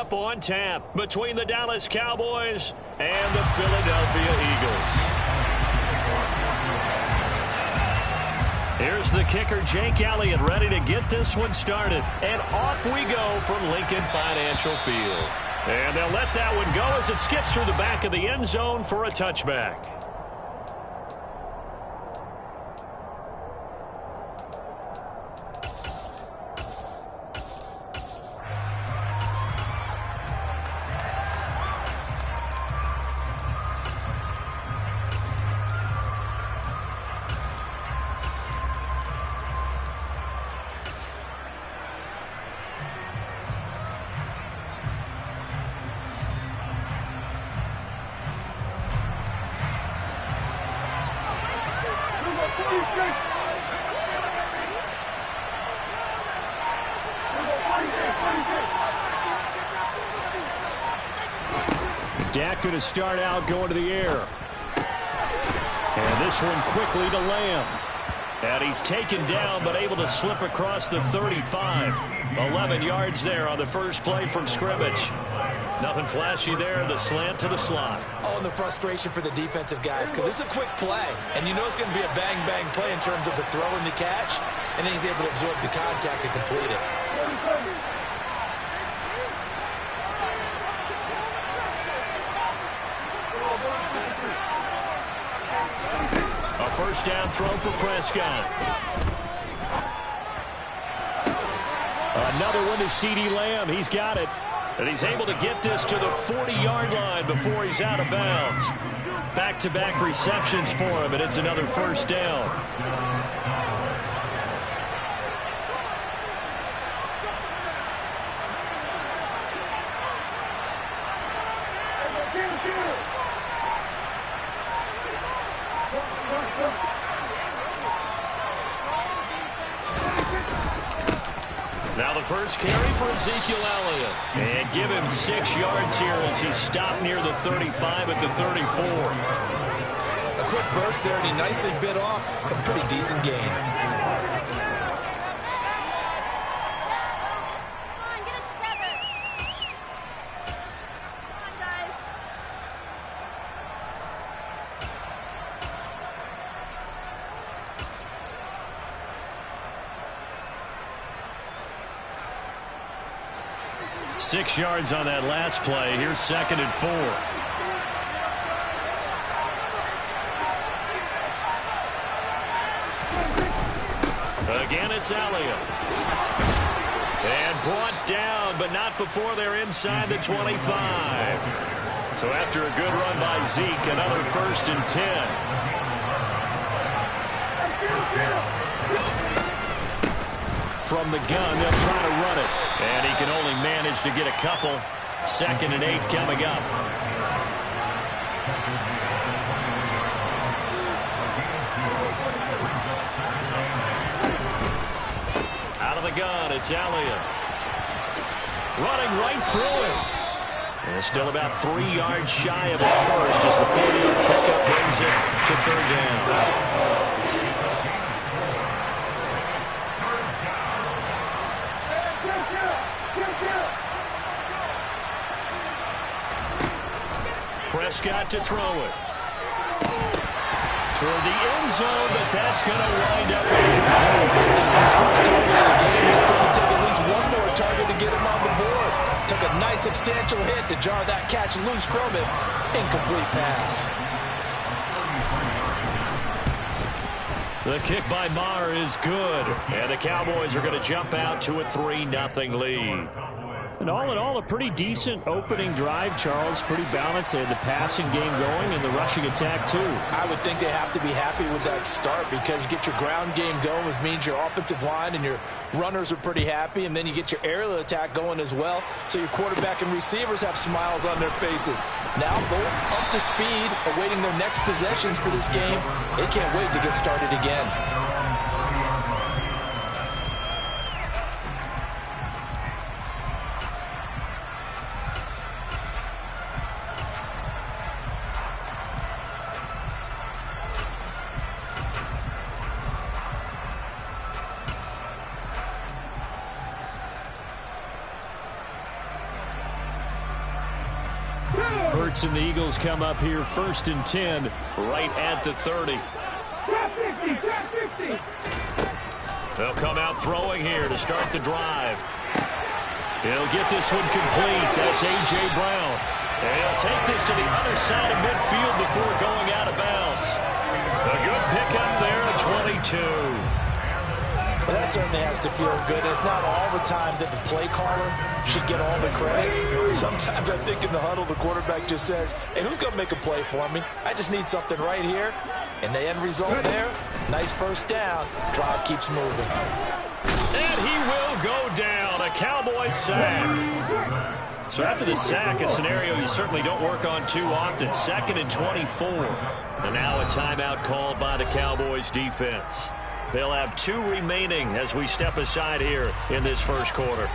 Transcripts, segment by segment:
matchup on tap between the Dallas Cowboys and the Philadelphia Eagles. Here's the kicker, Jake Elliott, ready to get this one started. And off we go from Lincoln Financial Field. And they'll let that one go as it skips through the back of the end zone for a touchback. Dak going to start out going to the air. And this one quickly to Lamb. And he's taken down but able to slip across the 35. 11 yards there on the first play from scrimmage. Nothing flashy there, the slant to the slot. Oh, and the frustration for the defensive guys because it's a quick play. And you know it's going to be a bang-bang play in terms of the throw and the catch. And then he's able to absorb the contact and complete it. First down throw for Prescott. Another one to CeeDee Lamb. He's got it. And he's able to get this to the 40-yard line before he's out of bounds. Back-to-back receptions for him, and it's another first down. Now the first carry for Ezekiel Elliott. And give him 6 yards here as he stopped near the 35 at the 34. A quick burst there, and he nicely bit off a pretty decent gain. Come on, get it together. Come on, guys. 6 yards on that last play. Here's 2nd and 4. Again, it's Elliott. And brought down, but not before they're inside the 25. So after a good run by Zeke, another 1st and 10. From the gun, they'll try to run it. And he can only manage to get a couple. 2nd and 8 coming up. Out of the gun, it's Elliott. Running right through him. And still about 3 yards shy of it first as the 40-yard pickup brings it to 3rd down. Prescott to throw it. Toward the end zone, but that's going to wind up incomplete. His first target of the game. He's going to take at least one more target to get him on the board. Took a nice substantial hit to jar that catch loose from him. Incomplete pass. The kick by Maher is good. And the Cowboys are going to jump out to a 3-0 lead. And all in all, a pretty decent opening drive, Charles. Pretty balanced. They had the passing game going and the rushing attack, too. I would think they have to be happy with that start because you get your ground game going, which means your offensive line and your runners are pretty happy, and then you get your aerial attack going as well, so your quarterback and receivers have smiles on their faces. Now going up to speed, awaiting their next possessions for this game. They can't wait to get started again. Hurts and the Eagles come up here 1st and 10 right at the 30. They'll come out throwing here to start the drive. He'll get this one complete. That's A.J. Brown. And he'll take this to the other side of midfield before going out of bounds. A good pickup there at 22. Well, that certainly has to feel good. It's not all the time that the play caller should get all the credit. Sometimes I think in the huddle, the quarterback just says, hey, who's going to make a play for me? I just need something right here. And the end result there, nice first down. Drive keeps moving. And he will go down. A Cowboys sack. So after the sack, a scenario you certainly don't work on too often. 2nd and 24. And now a timeout called by the Cowboys defense. They'll have 2 remaining as we step aside here in this first quarter.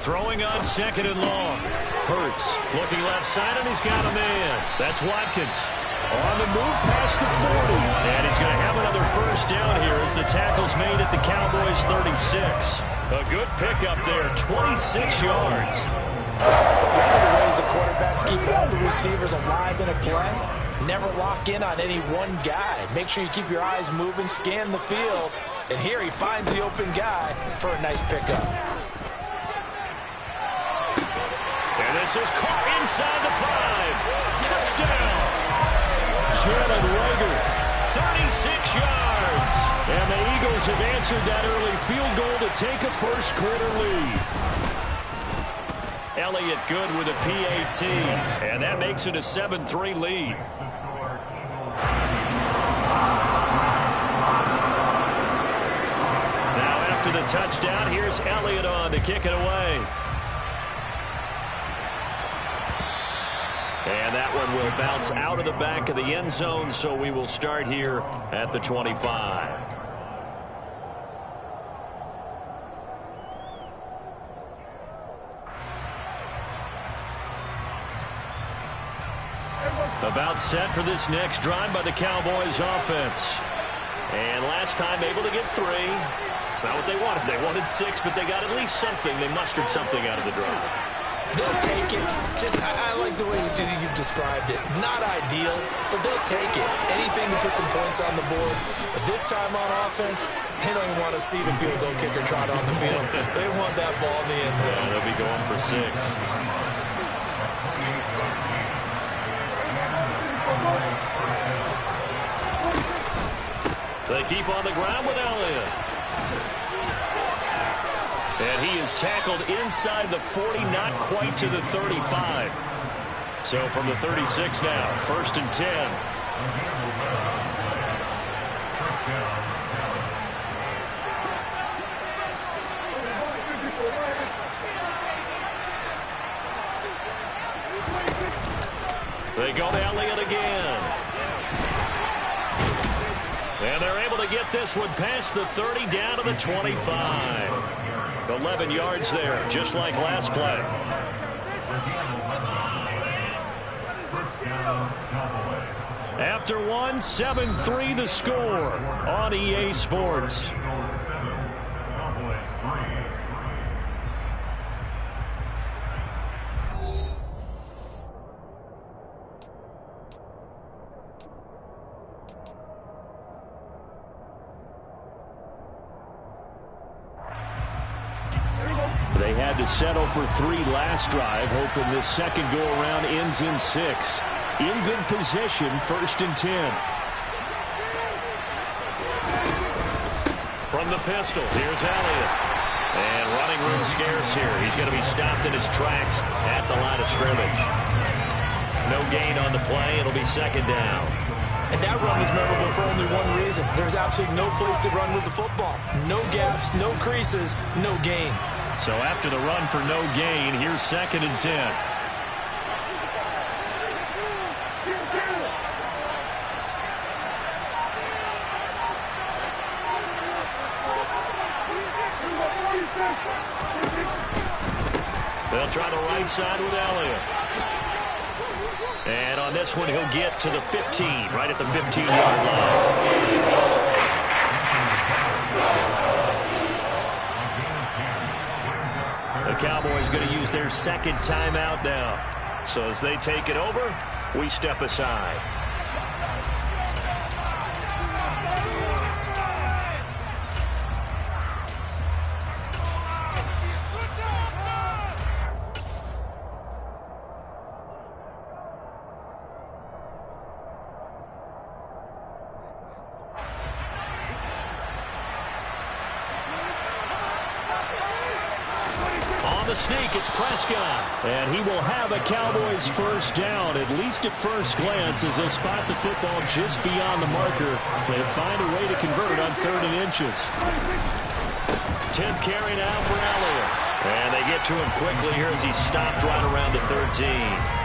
Throwing on 2nd and long. Hurts looking left side, and he's got a man. That's Watkins. On the move past the 40. And he's going to have another first down here as the tackle's made at the Cowboys 36. A good pickup there, 26 yards. One of the ways the quarterbacks keep all the receivers alive in a play, never lock in on any one guy. Make sure you keep your eyes moving, scan the field. And here he finds the open guy for a nice pickup. And this is caught inside the 5. Touchdown. Jalen Reagor, 36 yards. And the Eagles have answered that early field goal to take a first quarter lead. Elliott good with a PAT. And that makes it a 7-3 lead. Now after the touchdown, here's Elliott on to kick it away. And that one will bounce out of the back of the end zone, so we will start here at the 25. About set for this next drive by the Cowboys offense. And last time able to get 3. It's not what they wanted. They wanted 6, but they got at least something. They mustered something out of the drive. They'll take it. I like the way you've described it. Not ideal, but they'll take it. Anything to put some points on the board. But this time on offense, they don't even want to see the field goal kicker trot on the field. They want that ball in the end zone. Yeah, they'll be going for 6. They keep on the ground with Elliott. And he is tackled inside the 40, not quite to the 35. So from the 36 now, 1st and 10. They go to Elliott again. And they're able to get this one past the 30 down to the 25. 11 yards there, just like last play. After 1, 7-3 the score on EA Sports. They had to settle for 3 last drive, hoping this second go-around ends in 6. In good position, 1st and 10. From the pistol, here's Elliott. And running room scarce here. He's going to be stopped in his tracks at the line of scrimmage. No gain on the play. It'll be 2nd down. And that run was memorable for only one reason. There's absolutely no place to run with the football. No gaps, no creases, no gain. So after the run for no gain, here's 2nd and 10. They'll try the right side with Elliott. And on this one, he'll get to the 15, right at the 15-yard line. The Cowboys going to use their second timeout now. So as they take it over, we step aside. Sneak, it's Prescott. And he will have a Cowboys first down, at least at first glance, as they'll spot the football just beyond the marker. They find a way to convert it on 3rd and inches. 10th carry now for Elliott. And they get to him quickly here as he stopped right around the 13.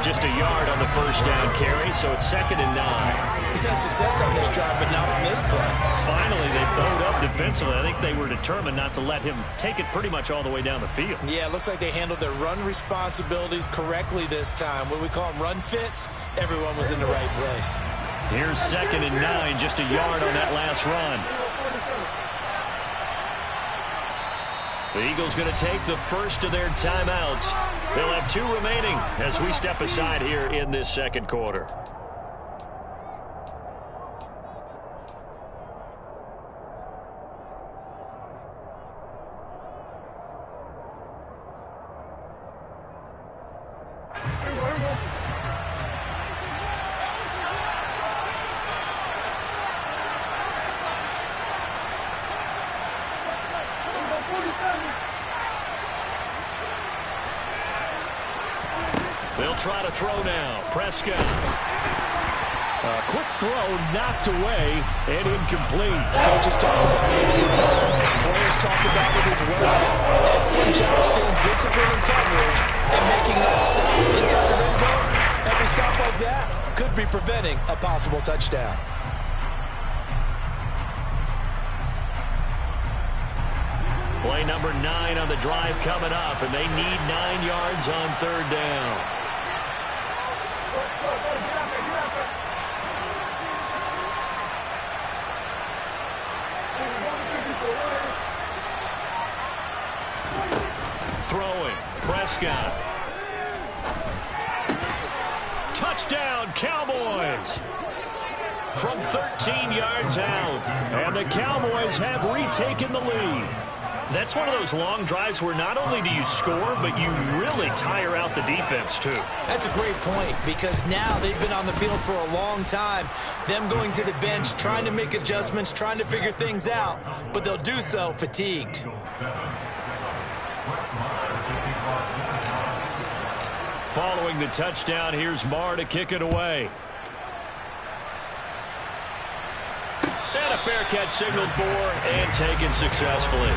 Just a yard on the first down carry, so it's 2nd and 9. He's had success on this drive, but not on this play. Finally, they bowed up defensively. I think they were determined not to let him take it pretty much all the way down the field. Yeah, it looks like they handled their run responsibilities correctly this time. What we call them run fits, everyone was in the right place. Here's 2nd and 9, just a yard on that last run. The Eagles going to take the first of their timeouts. They'll have 2 remaining as we step aside here in this second quarter. They'll try to throw now. Prescott. A quick throw knocked away and incomplete. Coaches talk about it all the time. Players talk about it as well. Excellent job staying disciplined in coverage and making that stop inside the red zone. Every stop like that could be preventing a possible touchdown. Play number 9 on the drive coming up, and they need 9 yards on 3rd down. Throwing, Prescott. Touchdown, Cowboys! From 13 yards out. And the Cowboys have retaken the lead. That's one of those long drives where not only do you score, but you really tire out the defense, too. That's a great point, because now they've been on the field for a long time. Them going to the bench, trying to make adjustments, trying to figure things out, but they'll do so fatigued. Following the touchdown, here's Marr to kick it away. And a fair catch signaled for and taken successfully.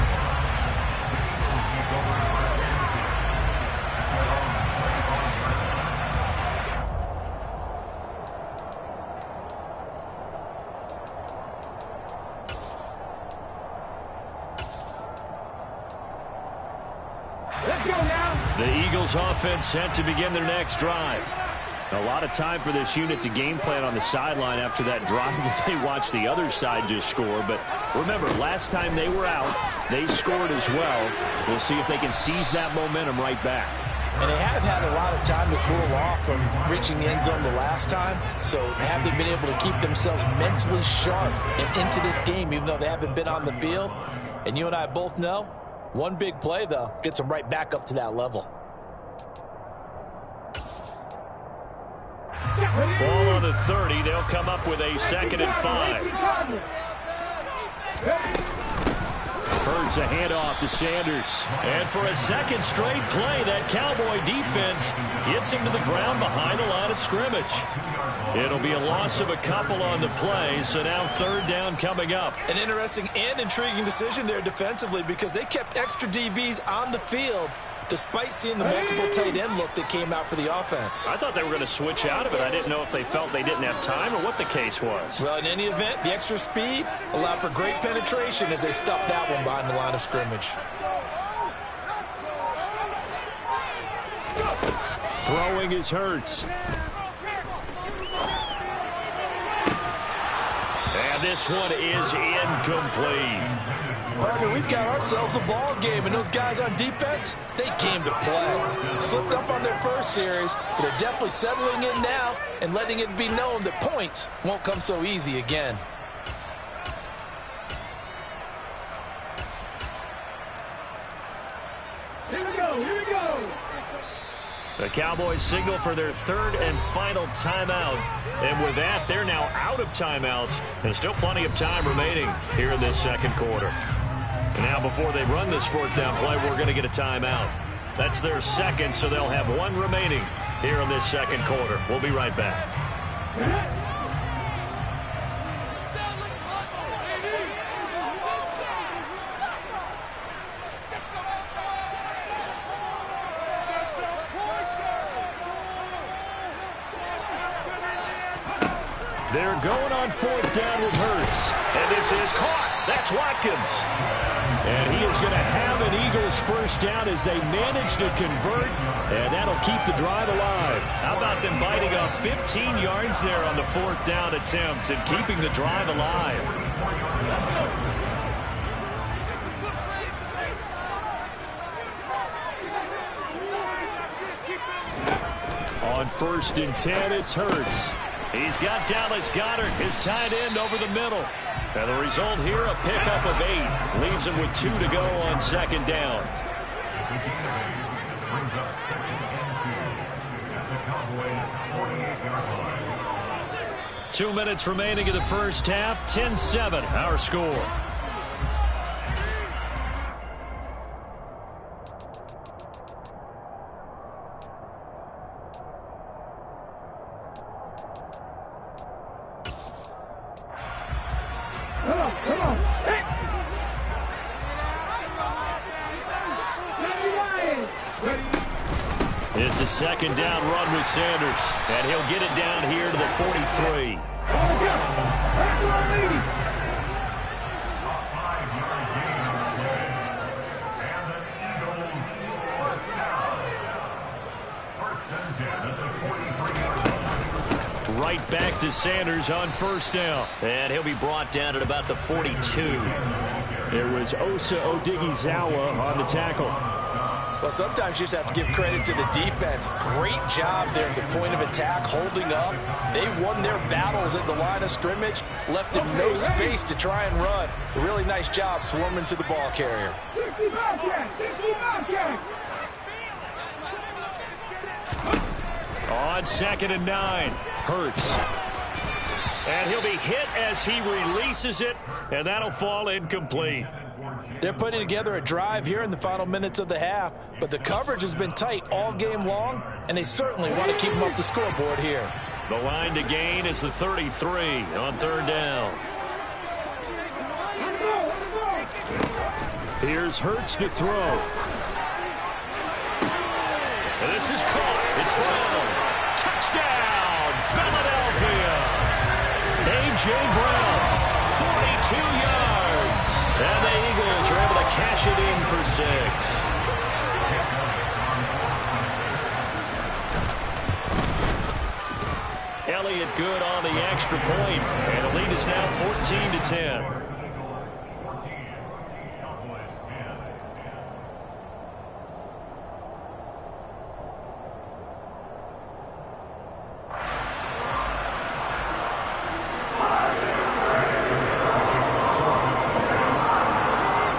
The Eagles offense set to begin their next drive. A lot of time for this unit to game plan on the sideline after that drive that they watched the other side just score. But remember, last time they were out, they scored as well. We'll see if they can seize that momentum right back. And they have had a lot of time to cool off from reaching the end zone the last time. So have they been able to keep themselves mentally sharp and into this game, even though they haven't been on the field? And you and I both know, one big play, though, gets them right back up to that level. Ball on the 30. They'll come up with a 2nd and 5. Hurts a handoff to Sanders. And for a second straight play, that Cowboy defense gets him to the ground behind the line of scrimmage. It'll be a loss of a couple on the play, so now 3rd down coming up. An interesting and intriguing decision there defensively, because they kept extra DBs on the field despite seeing the multiple tight end look that came out for the offense. I thought they were going to switch out of it. I didn't know if they felt they didn't have time or what the case was. Well, in any event, the extra speed allowed for great penetration as they stuffed that one behind the line of scrimmage. Throwing is Hurts. And this one is incomplete. Partner, we've got ourselves a ball game, and those guys on defense, they came to play. Slipped up on their first series, but they're definitely settling in now and letting it be known that points won't come so easy again. Here we go. The Cowboys signal for their third and final timeout. And with that, they're now out of timeouts. And still plenty of time remaining here in this second quarter. And now before they run this fourth down play, we're going to get a timeout. That's their second, so they'll have one remaining here in this second quarter. We'll be right back. They're going on fourth down with Hurts. And this is caught. That's Watkins. And he is going to have an Eagles first down as they manage to convert. And that'll keep the drive alive. How about them biting off 15 yards there on the fourth down attempt and keeping the drive alive? On 1st and 10, it's Hurts. He's got Dallas Goedert, his tight end, over the middle. And the result here, a pickup of 8. Leaves him with 2 to go on second down. 2 minutes remaining in the first half. 10-7, our score. Come on. Hey. It's a second down run with Sanders. And he'll get it down here to the 43. Right back to Sanders on first down. And he'll be brought down at about the 42. There was Osa Odighizuwa on the tackle. Well, sometimes you just have to give credit to the defense. Great job there at the point of attack, holding up. They won their battles at the line of scrimmage, left him no space to try and run. A really nice job swarming to the ball carrier. On 2nd and 9, Hurts. And he'll be hit as he releases it, and that'll fall incomplete. They're putting together a drive here in the final minutes of the half, but the coverage has been tight all game long, and they certainly want to keep them up the scoreboard here. The line to gain is the 33 on third down. Here's Hurts to throw. And this is caught. It's Brown. Touchdown, Philadelphia. A.J. Brown, 42 yards. And the Eagles are able to cash it in for 6. Elliott good on the extra point, and the lead is now 14-10.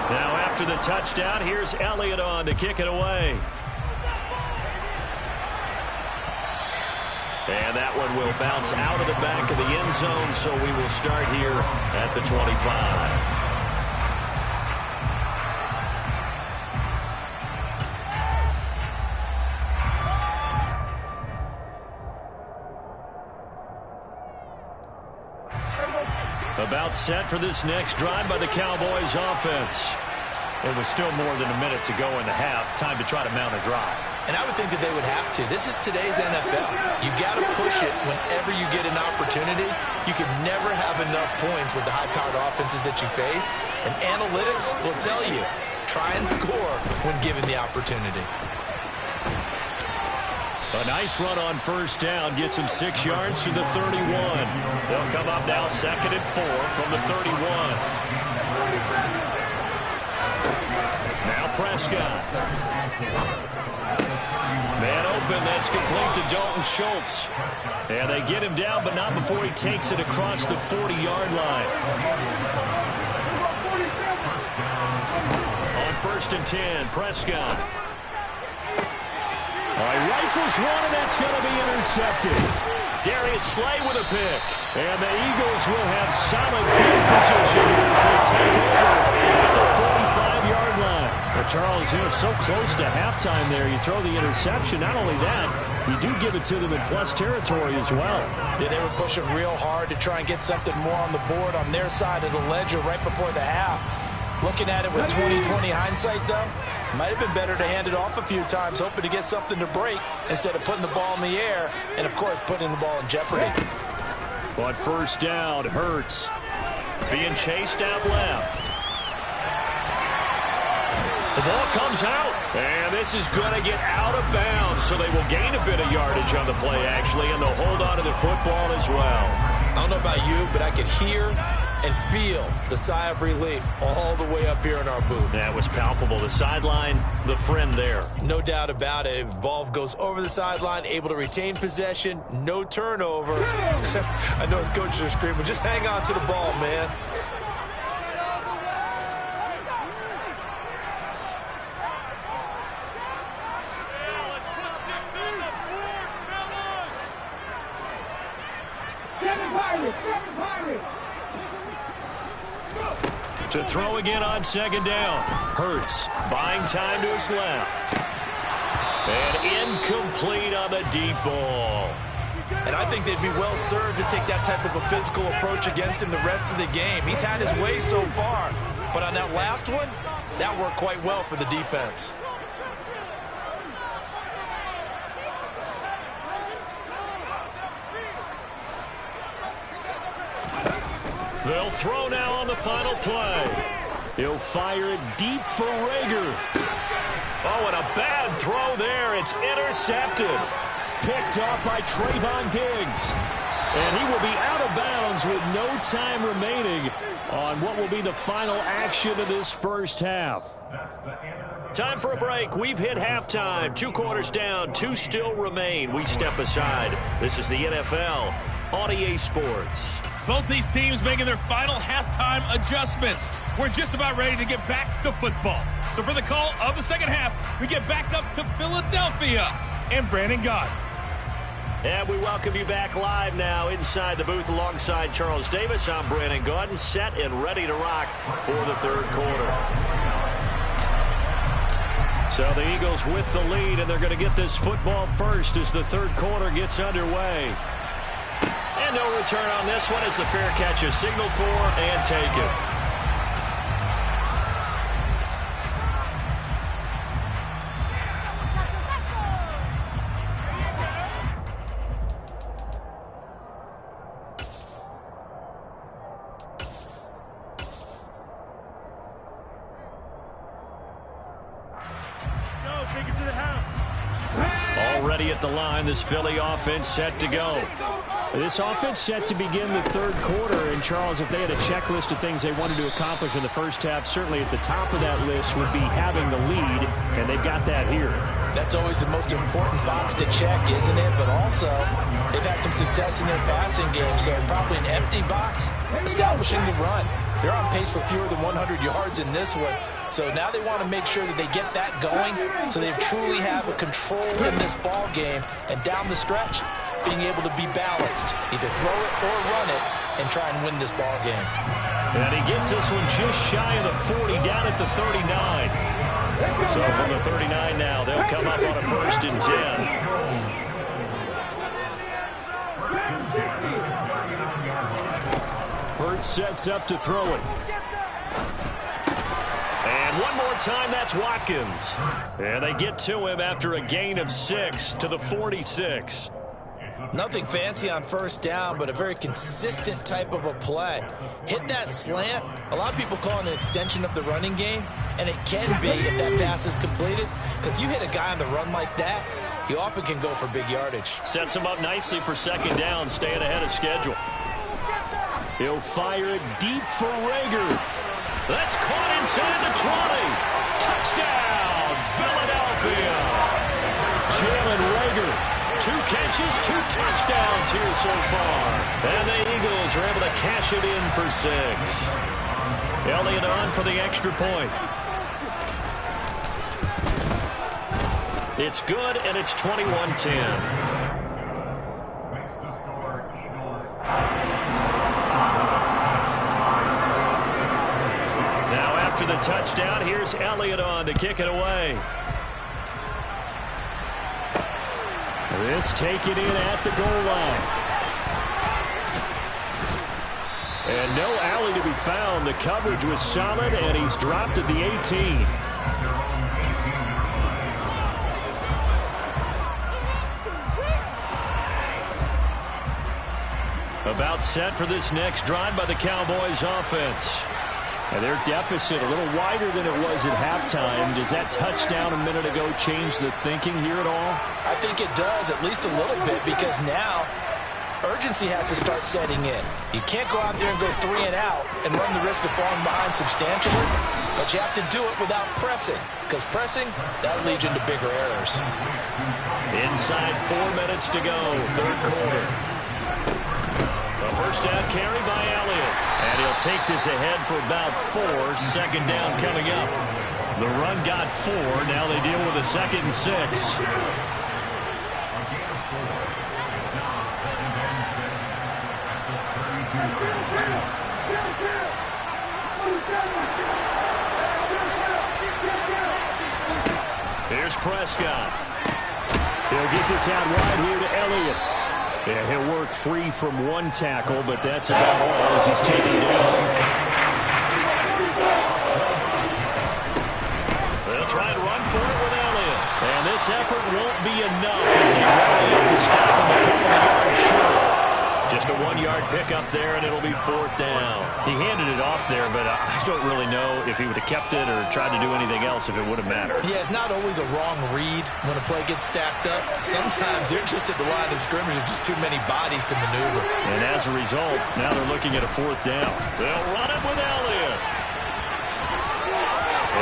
Now after the touchdown, here's Elliott on to kick it away. And that one will bounce out of the back of the end zone, so we will start here at the 25. About set for this next drive by the Cowboys offense. It was still more than a minute to go in the half. Time to try to mount a drive. And I would think that they would have to. This is today's NFL. You got to push it whenever you get an opportunity. You can never have enough points with the high-powered offenses that you face. And analytics will tell you, try and score when given the opportunity. A nice run on first down gets him 6 yards to the 31. They'll come up now 2nd and 4 from the 31. Now Prescott. Man open, that's complete to Dalton Schultz. And they get him down, but not before he takes it across the 40-yard line. On 1st and 10, Prescott. Rifles one, and that's going to be intercepted. Darius Slay with a pick. And the Eagles will have solid field position as they take over at the 45-yard line. Well, Charles, so close to halftime there. You throw the interception. Not only that, you do give it to them in plus territory as well. Yeah, they were pushing real hard to try and get something more on the board on their side of the ledger right before the half. Looking at it with 20/20 hindsight, though, might have been better to hand it off a few times, hoping to get something to break instead of putting the ball in the air and, of course, putting the ball in jeopardy. But first down, Hurts being chased out left. The ball comes out, and this is going to get out of bounds, so they will gain a bit of yardage on the play, actually, and they'll hold on to the football as well. I don't know about you, but I could hear and feel the sigh of relief all the way up here in our booth. That was palpable. The sideline, the friend there. No doubt about it. If the ball goes over the sideline, able to retain possession, no turnover. I know his coaches are screaming, just hang on to the ball, man. To throw again on 2nd down. Hurts buying time to his left. And incomplete on the deep ball. And I think they'd be well served to take that type of a physical approach against him the rest of the game. He's had his way so far. But on that last one, that worked quite well for the defense. They'll throw now on the final play. He'll fire it deep for Rager. Oh, and a bad throw there. It's intercepted. Picked off by Trayvon Diggs. And he will be out of bounds with no time remaining on what will be the final action of this first half. Time for a break. We've hit halftime. 2 quarters down, 2 still remain. We step aside. This is the NFL on EA Sports. Both these teams making their final halftime adjustments. We're just about ready to get back to football. So for the call of the second half, we get back up to Philadelphia and Brandon Gaudin. And we welcome you back live now inside the booth alongside Charles Davis. I'm Brandon Gaudin, set and ready to rock for the 3rd quarter. So the Eagles with the lead, and they're going to get this football first as the 3rd quarter gets underway. And no return on this one as the fair catch is signaled for and taken. Go, take it to the house. Already at the line, this Philly offense set to go. This offense set to begin the 3rd quarter. And, Charles, if they had a checklist of things they wanted to accomplish in the first half, certainly at the top of that list would be having the lead, and they've got that here. That's always the most important box to check, isn't it? But also, they've had some success in their passing game, so probably an empty box, establishing the run. They're on pace for fewer than 100 yards in this one. So now they want to make sure that they get that going so they truly have a control in this ball game. And down the stretch, being able to be balanced, either throw it or run it, and try and win this ball game. And he gets this one just shy of the 40, down at the 39. So from the 39 now, they'll come up on a 1st and 10. Hurts sets up to throw it. And one more time, that's Watkins. And they get to him after a gain of 6 to the 46. Nothing fancy on first down, but a very consistent type of a play. Hit that slant. A lot of people call it an extension of the running game, and it can be if that pass is completed, because you hit a guy on the run like that, He often can go for big yardage. Sets him up nicely for second down, staying ahead of schedule. He'll fire it deep for Rager. That's caught inside the 20. Touchdown, Philadelphia. Jalen Rager, 2 catches, 2 touchdowns here so far. And the Eagles are able to cash it in for 6. Elliott on for the extra point. It's good, and it's 21-10. Now after the touchdown, here's Elliott on to kick it away. This taken in at the goal line. And no alley to be found. The coverage was solid, and he's dropped at the 18. About set for this next drive by the Cowboys offense. And their deficit a little wider than it was at halftime. Does that touchdown a minute ago change the thinking here at all? I think it does, at least a little bit, because now urgency has to start setting in. You can't go out there and go 3 and out and run the risk of falling behind substantially, but you have to do it without pressing, because pressing, that'll lead you into bigger errors. Inside 4 minutes to go, third quarter. A first down carry by Elliott. And he'll take this ahead for about 4. Second down coming up. The run got 4. Now they deal with a 2nd and 6. Here's Prescott. He'll get this out wide here to Elliott. Yeah, he'll work free from 1 tackle, but that's about all as he's taken down. They'll try and run for it with Elliott. And this effort won't be enough as they rally up to stop him a couple of yards short. Just a 1-yard pickup there, and it'll be 4th down. He handed it off there, but I don't really know if he would have kept it or tried to do anything else if it would have mattered. Yeah, it's not always a wrong read when a play gets stacked up. Sometimes they're just at the line of scrimmage with just too many bodies to maneuver. And as a result, now they're looking at a 4th down. They'll run it with Elliott.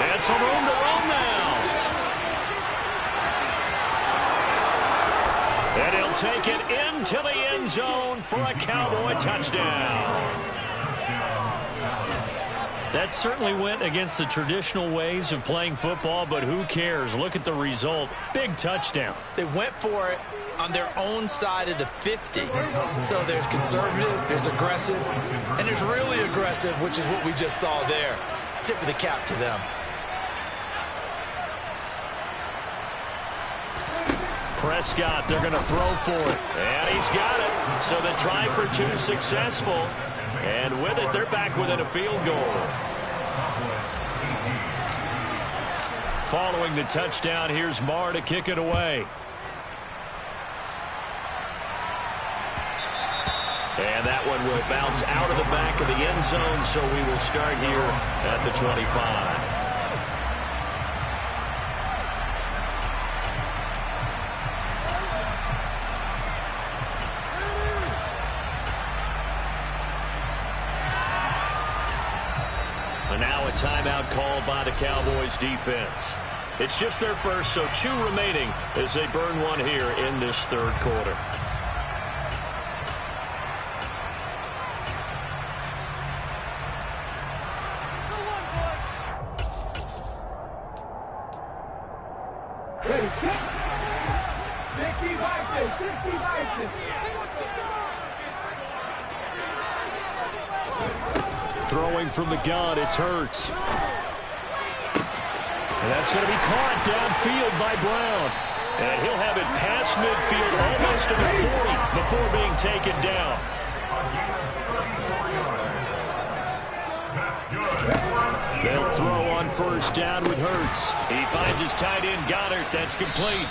And some room to run now. And he'll take it into the end zone for a Cowboy touchdown. That certainly went against the traditional ways of playing football, but who cares? Look at the result. Big touchdown. They went for it on their own side of the 50. So there's conservative, there's aggressive, and there's really aggressive, which is what we just saw there. Tip of the cap to them. Prescott, they're going to throw for it. And he's got it. So the try for 2 successful. And with it, they're back within a field goal. Following the touchdown, here's Marr to kick it away. And that one will bounce out of the back of the end zone, so we will start here at the 25. Now a timeout called by the Cowboys defense. It's just their first, so 2 remaining as they burn one here in this third quarter. Ready, kick. 60 Vikings. Throwing from the gun, it's Hurts. And that's going to be caught downfield by Brown. And he'll have it past midfield, almost to the 40, before being taken down. They'll throw on first down with Hurts. He finds his tight end, Goddard. That's complete.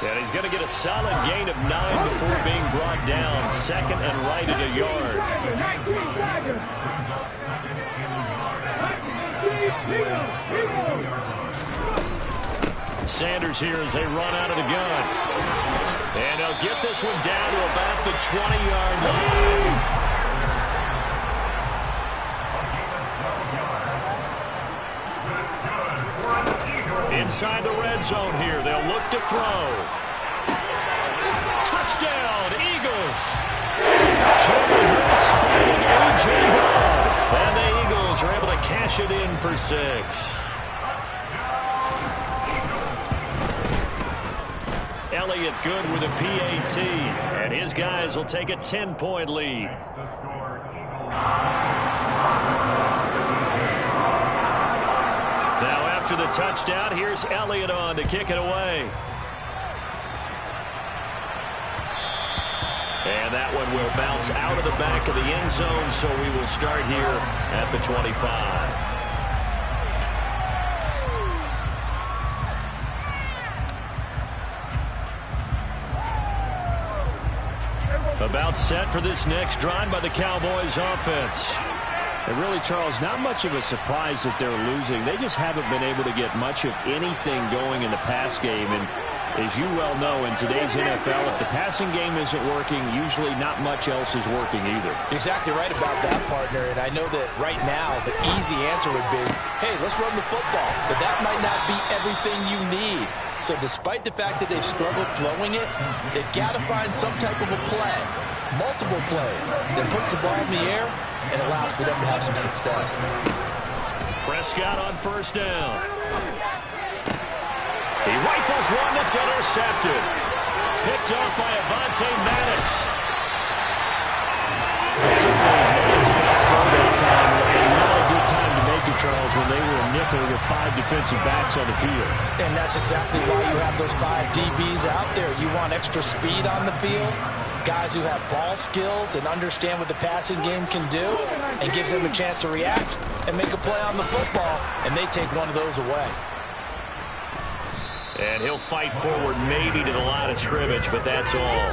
And he's going to get a solid gain of 9 before being brought down. Second and right at a yard. Sanders here as they run out of the gun. And they'll get this one down to about the 20-yard line. Inside the red zone here. They'll look to throw. Touchdown, Eagles. Jalen Hurts fighting A.J. Brown. And the Eagles are able to cash it in for 6. Elliott good with a PAT. And his guys will take a 10-point lead. Now after the touchdown, here's Elliott on to kick it away. And that one will bounce out of the back of the end zone, so we will start here at the 25. About set for this next drive by the Cowboys offense. And really, Charles, not much of a surprise that they're losing. They just haven't been able to get much of anything going in the pass game. And as you well know, in today's NFL, if the passing game isn't working, usually not much else is working either. You're exactly right about that, partner. And I know that right now the easy answer would be, hey, let's run the football. But that might not be everything you need. So despite the fact that they've struggled throwing it, they've got to find some type of a play, multiple plays, that puts the ball in the air and allows for them to have some success. Prescott on first down. He rifles one that's intercepted. Picked off by Avonte Maddox. Not a good time to make it, Charles, when they were a nickel with 5 defensive backs on the field. And that's exactly why you have those 5 DBs out there. You want extra speed on the field, guys who have ball skills and understand what the passing game can do, and gives them a chance to react and make a play on the football, and they take one of those away. And he'll fight forward maybe to the line of scrimmage, but that's all.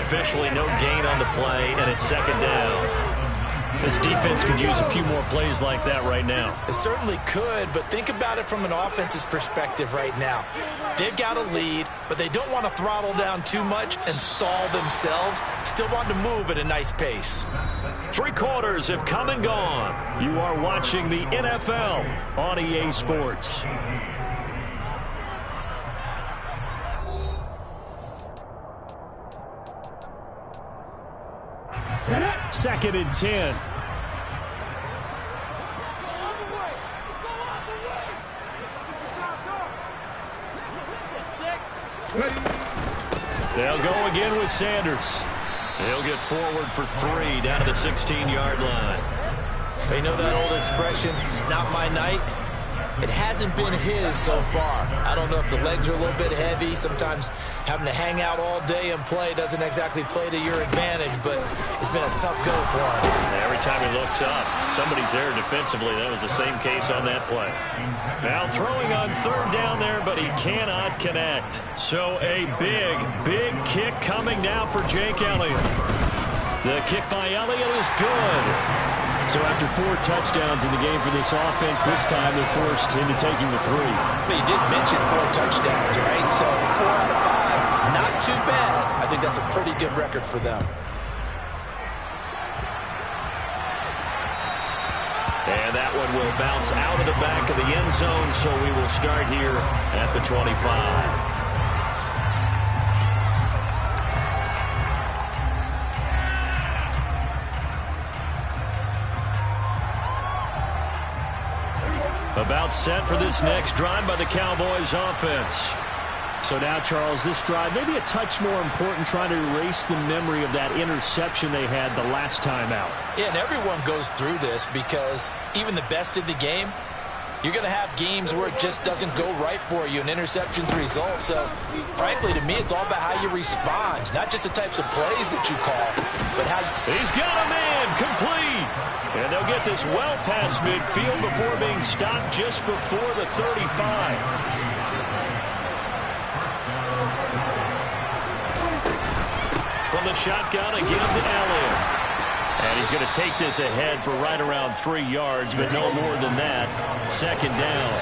Officially no gain on the play, and it's second down. This defense could use a few more plays like that right now. It certainly could, but think about it from an offense's perspective right now. They've got a lead, but they don't want to throttle down too much and stall themselves. Still want to move at a nice pace. 3 quarters have come and gone. You are watching the NFL on EA Sports. Second and 10. They'll go again with Sanders. He'll get forward for 3 down to the 16-yard line. You know that old expression, it's not my night? It hasn't been his so far. I don't know if the legs are a little bit heavy. Sometimes having to hang out all day and play doesn't exactly play to your advantage, but it's been a tough go for him. Every time he looks up, somebody's there defensively. That was the same case on that play. Now throwing on third down there, but he cannot connect. So a big, big kick coming now for Jake Elliott. The kick by Elliott is good. So after 4 touchdowns in the game for this offense, this time they're forced into taking the 3. But you did mention 4 touchdowns, right? So 4 out of 5, not too bad. I think that's a pretty good record for them. And that one will bounce out of the back of the end zone, so we will start here at the 25. About set for this next drive by the Cowboys offense. So now, Charles, this drive maybe a touch more important, trying to erase the memory of that interception they had the last time out. Yeah, and everyone goes through this because even the best in the game, you're going to have games where it just doesn't go right for you and interceptions result. So, frankly, to me, it's all about how you respond, not just the types of plays that you call, but how you... He's got a man complete. And they'll get this well past midfield before being stopped just before the 35. From the shotgun again to Elliott. And he's going to take this ahead for right around 3 yards, but no more than that. Second down.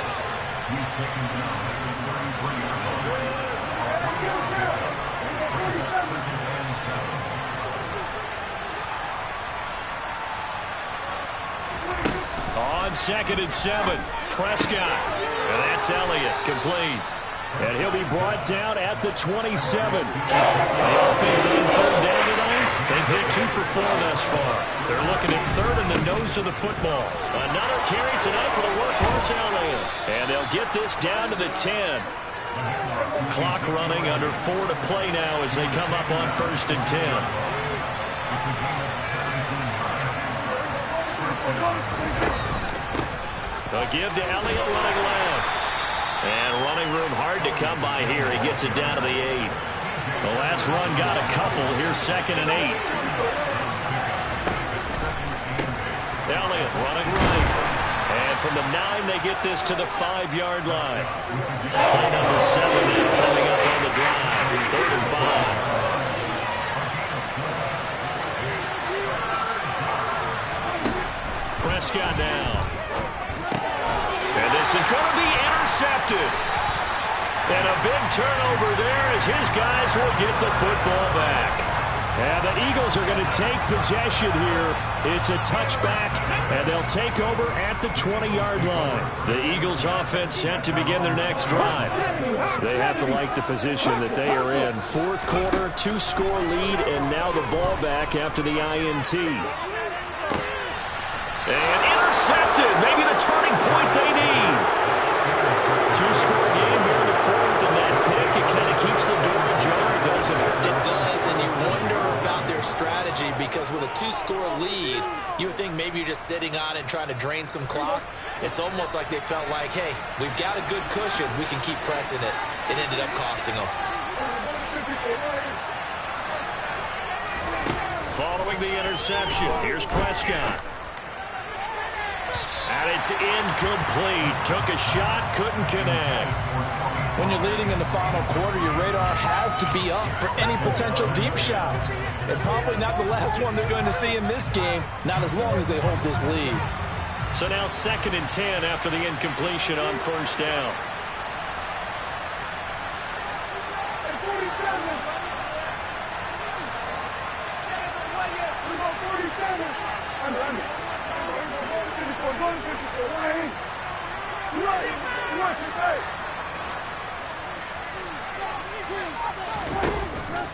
2nd and 7. Prescott. And that's Elliott, complete. And he'll be brought down at the 27. The offense on 3rd down tonight. They've hit 2 for 4 thus far. They're looking at 3rd in the nose of the football. Another carry tonight for the workhorse Elliott. And they'll get this down to the 10. Clock running, under 4 to play now as they come up on 1st and 10. A give to Elliott running left. And running room hard to come by here. He gets it down to the 8. The last run got a couple. Here's 2nd and 8. Elliott running right. And from the 9, they get this to the 5-yard line. Play number 7 now coming up on the drive. 3rd and 5. Prescott now. And this is going to be intercepted. And a big turnover there as his guys will get the football back. And the Eagles are going to take possession here. It's a touchback, and they'll take over at the 20-yard line. The Eagles offense set to begin their next drive. They have to like the position that they are in. 4th quarter, 2-score lead, and now the ball back after the INT. And intercepted. Maybe the turning point they need. 2-score game here in the 4th, and that pick, it kind of keeps the door ajar, doesn't it? It does, and you wonder about their strategy because with a 2-score lead, you would think maybe you're just sitting on it and trying to drain some clock. It's almost like they felt like, hey, we've got a good cushion. We can keep pressing it. It ended up costing them. Following the interception, here's Prescott. And it's incomplete. Took a shot, couldn't connect. When you're leading in the final quarter, your radar has to be up for any potential deep shots. And probably not the last one they're going to see in this game, not as long as they hold this lead. So now 2nd and 10 after the incompletion on 1st down.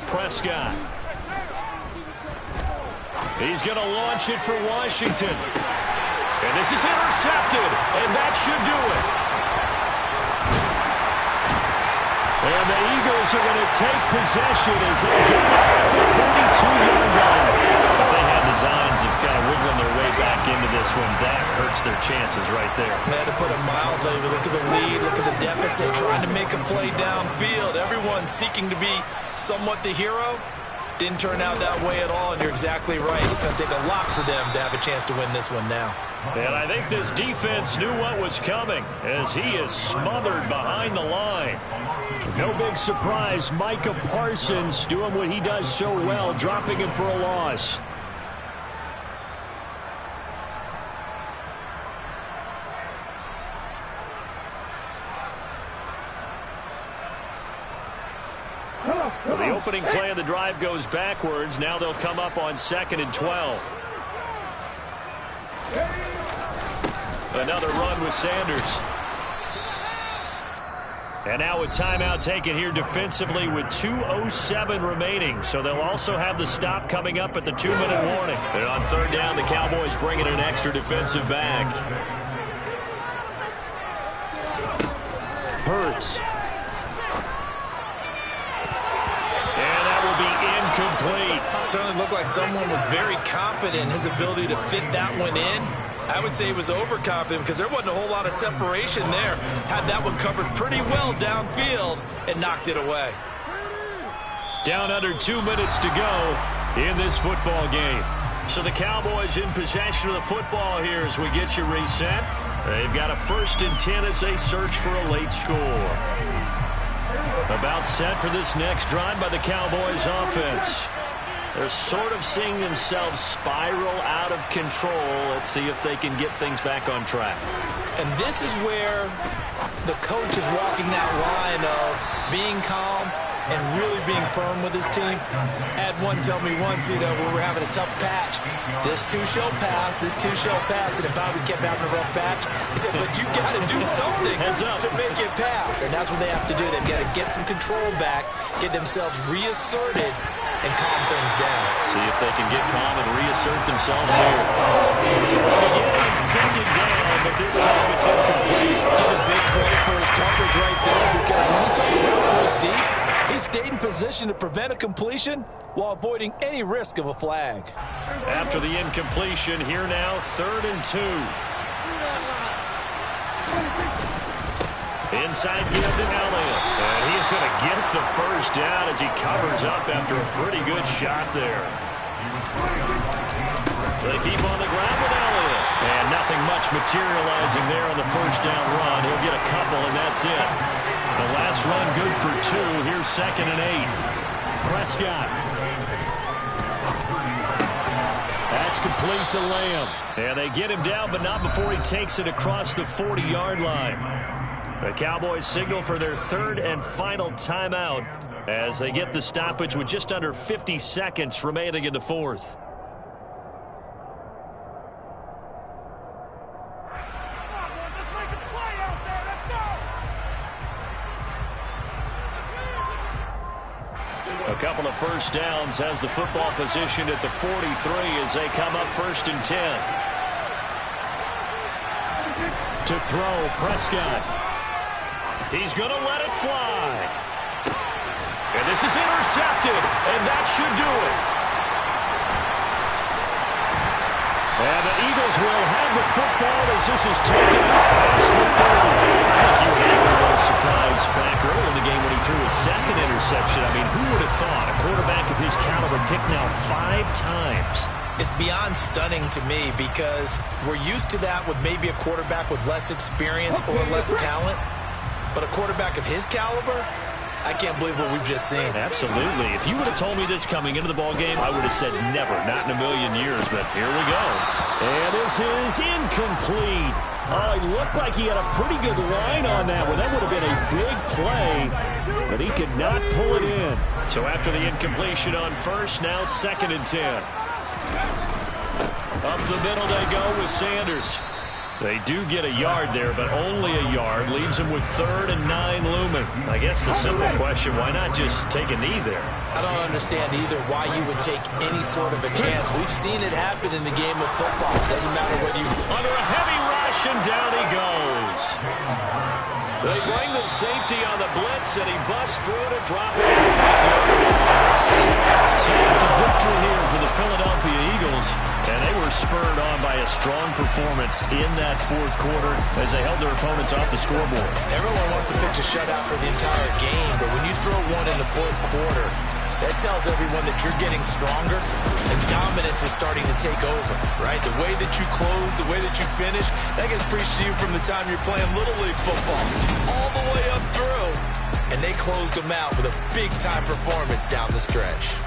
Prescott. He's going to launch it for Washington. And this is intercepted, and that should do it. And the Eagles are going to take possession as they get at the 42-yard line. If they had designs of kind of wiggling their way back into this one, that hurts their chances right there. Had to put it mildly. Look at the lead, look at the deficit, trying to make a play downfield. Everyone seeking to be somewhat the hero. Didn't turn out that way at all, and you're exactly right. It's going to take a lot for them to have a chance to win this one now. And I think this defense knew what was coming as he is smothered behind the line. No big surprise. Micah Parsons doing what he does so well, dropping him for a loss. So the opening play of the drive goes backwards. Now they'll come up on 2nd and 12. Another run with Sanders. And now a timeout taken here defensively with 2:07 remaining. So they'll also have the stop coming up at the 2-minute warning. And on 3rd down, the Cowboys bring in an extra defensive back. Hurts. And that will be incomplete. Certainly looked like someone was very confident in his ability to fit that one in. I would say he was overconfident because there wasn't a whole lot of separation there. Had that one covered pretty well downfield and knocked it away. Down under 2 minutes to go in this football game. So the Cowboys in possession of the football here as we get you reset. They've got a 1st and 10 as they search for a late score. About set for this next drive by the Cowboys offense. They're sort of seeing themselves spiral out of control. Let's see if they can get things back on track. And this is where the coach is walking that line of being calm, and really being firm with his team. Had one tell me once, when we were having a tough patch, this too shall pass, and if we kept having a rough patch, he said, but you got to do something to make it pass, and that's what they have to do. They've got to get some control back, get themselves reasserted, and calm things down. See if they can get calm and reassert themselves here. Again, second down, but this time it's incomplete. Give a big credit for his coverage right there, because when he saw the ball go deep, he stayed in position to prevent a completion while avoiding any risk of a flag. After the incompletion, here now, 3rd and 2. Inside give to Elliott. And he's going to get the first down as he covers up after a pretty good shot there. They keep on the ground with Elliott. And nothing much materializing there on the first down run. He'll get a couple, and that's it. The last run good for 2. Here's 2nd and 8. Prescott. That's complete to Lamb. And they get him down, but not before he takes it across the 40-yard line. The Cowboys signal for their 3rd and final timeout as they get the stoppage with just under 50 seconds remaining in the 4th. A couple of first downs has the football positioned at the 43 as they come up 1st and 10. To throw, Prescott. He's going to let it fly. And this is intercepted, and that should do it. And the Eagles will have the football as this is taken up past the 30. I think you were a little surprised back early in the game when he threw his 2nd interception. I mean, who would have thought a quarterback of his caliber picked now 5 times? It's beyond stunning to me because we're used to that with maybe a quarterback with less experience or less talent. But a quarterback of his caliber, I can't believe what we've just seen. Absolutely. If you would have told me this coming into the ballgame, I would have said never, not in a million years. But here we go. And this is incomplete. Oh, he looked like he had a pretty good line on that one. That would have been a big play, but he could not pull it in. So after the incompletion on 1st, now 2nd and 10. Up the middle they go with Sanders. They do get a yard there, but only a yard. Leaves him with 3rd and 9 looming. I guess the simple question, why not just take a knee there? I don't understand either why you would take any sort of a chance. We've seen it happen in the game of football. It doesn't matter whether you... Under a heavy rush, and down he goes. They bring the safety on the blitz, and he busts through to drop it. So it's a victory here for the Philadelphia Eagles. And they were spurred on by a strong performance in that 4th quarter as they held their opponents off the scoreboard. Everyone wants to pitch a shutout for the entire game, but when you throw one in the 4th quarter, that tells everyone that you're getting stronger and dominance is starting to take over, right? The way that you close, the way that you finish, that gets preached to you from the time you're playing Little League football all the way up through. And they closed them out with a big-time performance down the stretch.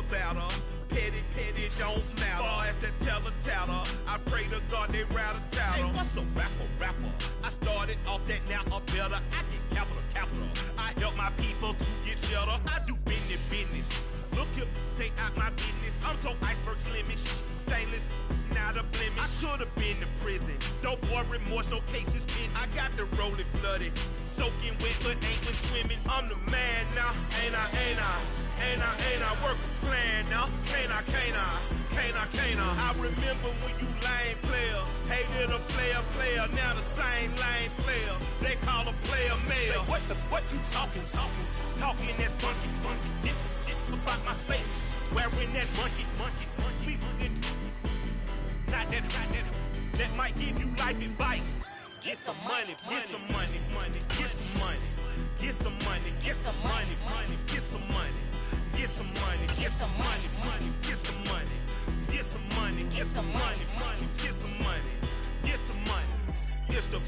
Better, petty don't matter. Far as the teller, I pray to God they rattle tattle. Hey, what's a rapper? I started off that, now I'm better. I get capital. I help my people to get cheddar. I do business. Look here, stay out my business. I'm so iceberg slimish, stainless, not a blemish. I should have been to prison. Don't boy remorse, no cases pinned. I got the rolling flooded, soaking wet, but ain't been swimming. I'm the man now, ain't I? Work a plan now, can't I? I remember when you lame player, hated a player, now the same lame player. They call a player mayor. What you talking? Talking that's funky. About my face, wearing that monkey. Not that might give you life advice. Get some money, get some money, money, get some money. Get some money, get some money, money, get some money. Get some money, get some money, money, get some money. Get some money, get some money, money, get some money. Get some money. It's the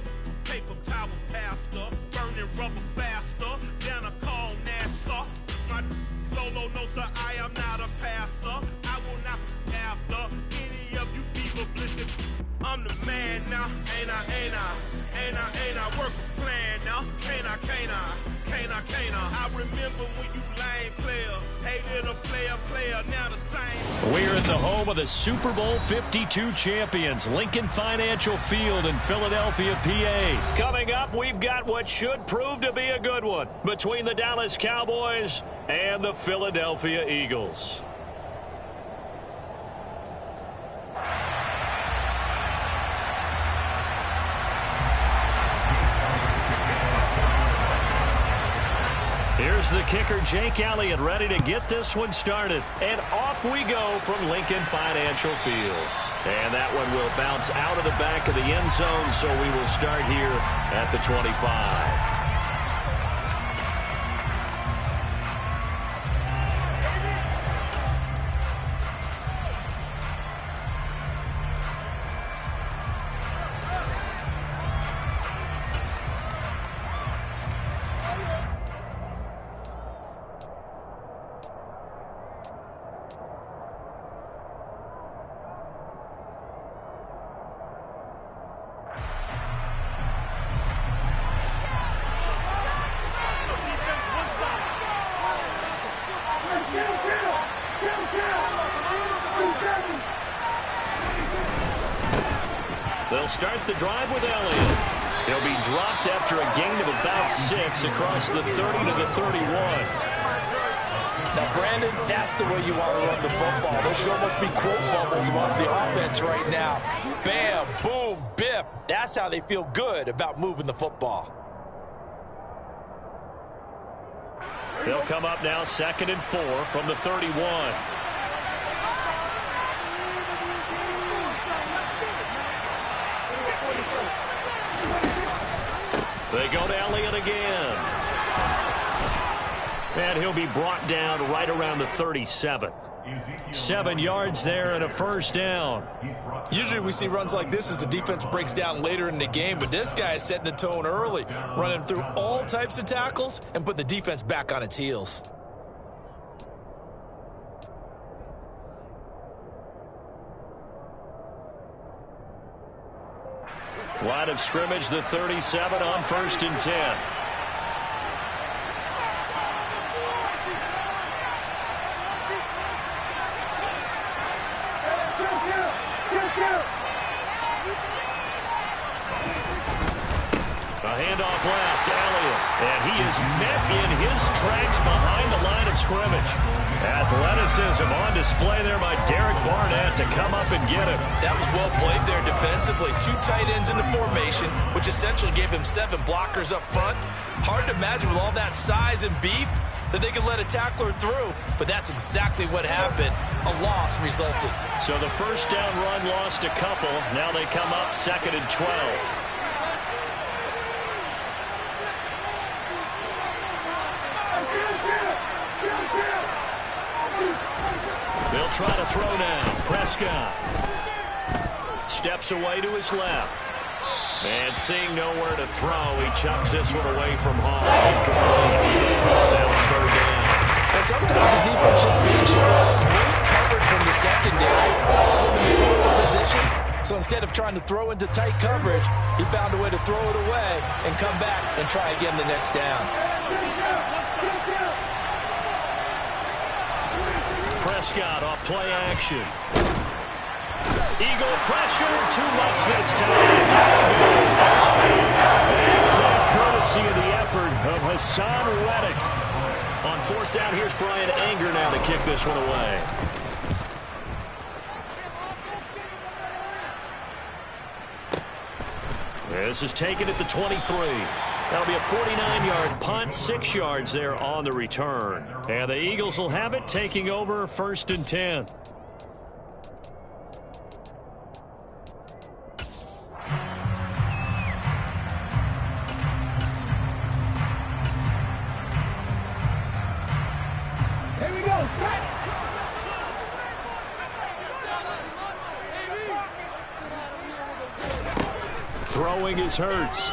paper towel pastor, burning rubber faster than a call NASCAR. My solo no sir, I am not a passer. I will not be after any of you fever blistered. I'm the man now, ain't I work a plan now, can't I? I remember when you lame player, hated a player, now the same. We're at the home of the Super Bowl 52 champions, Lincoln Financial Field in Philadelphia, PA. Coming up, we've got what should prove to be a good one between the Dallas Cowboys and the Philadelphia Eagles. Here's the kicker, Jake Elliott, ready to get this one started. And off we go from Lincoln Financial Field. And that one will bounce out of the back of the end zone, so we will start here at the 25. They'll start the drive with Elliott. He'll be dropped after a gain of about 6 across the 30 to the 31. Now, Brandon, that's the way you want to run the football. There should almost be quote bubbles about the offense right now. Bam, boom, biff. That's how they feel good about moving the football. They'll come up now 2nd and 4 from the 31. They go to Elliott again. And he'll be brought down right around the 37. 7 yards there and a first down. Usually we see runs like this as the defense breaks down later in the game, but this guy is setting the tone early, running through all types of tackles and putting the defense back on its heels. Line of scrimmage, the 37 on 1st and 10. A handoff left to Elliott, and he is met in his tracks behind the line of scrimmage. Athleticism on display there by Derek Barnett to come up and get him. That was well played there defensively. 2 tight ends in the formation, which essentially gave him 7 blockers up front. Hard to imagine with all that size and beef that they could let a tackler through, but that's exactly what happened. A loss resulted. So the first down run lost a couple. Now they come up 2nd and 12. They'll try to throw now. Prescott steps away to his left. And seeing nowhere to throw, he chucks this one away from Hall. That was 3rd down. And sometimes the defense just beats you. Great coverage from the secondary. In the position. So instead of trying to throw into tight coverage, he found a way to throw it away and come back and try again the next down. Prescott off play action. Eagle pressure, too much this time. That's courtesy of the effort of Hassan Reddick. On 4th down, here's Brian Anger now to kick this one away. This is taken at the 23. That'll be a 49-yard punt, 6 yards there on the return. And the Eagles will have it, taking over 1st and 10. Throwing is Hurts.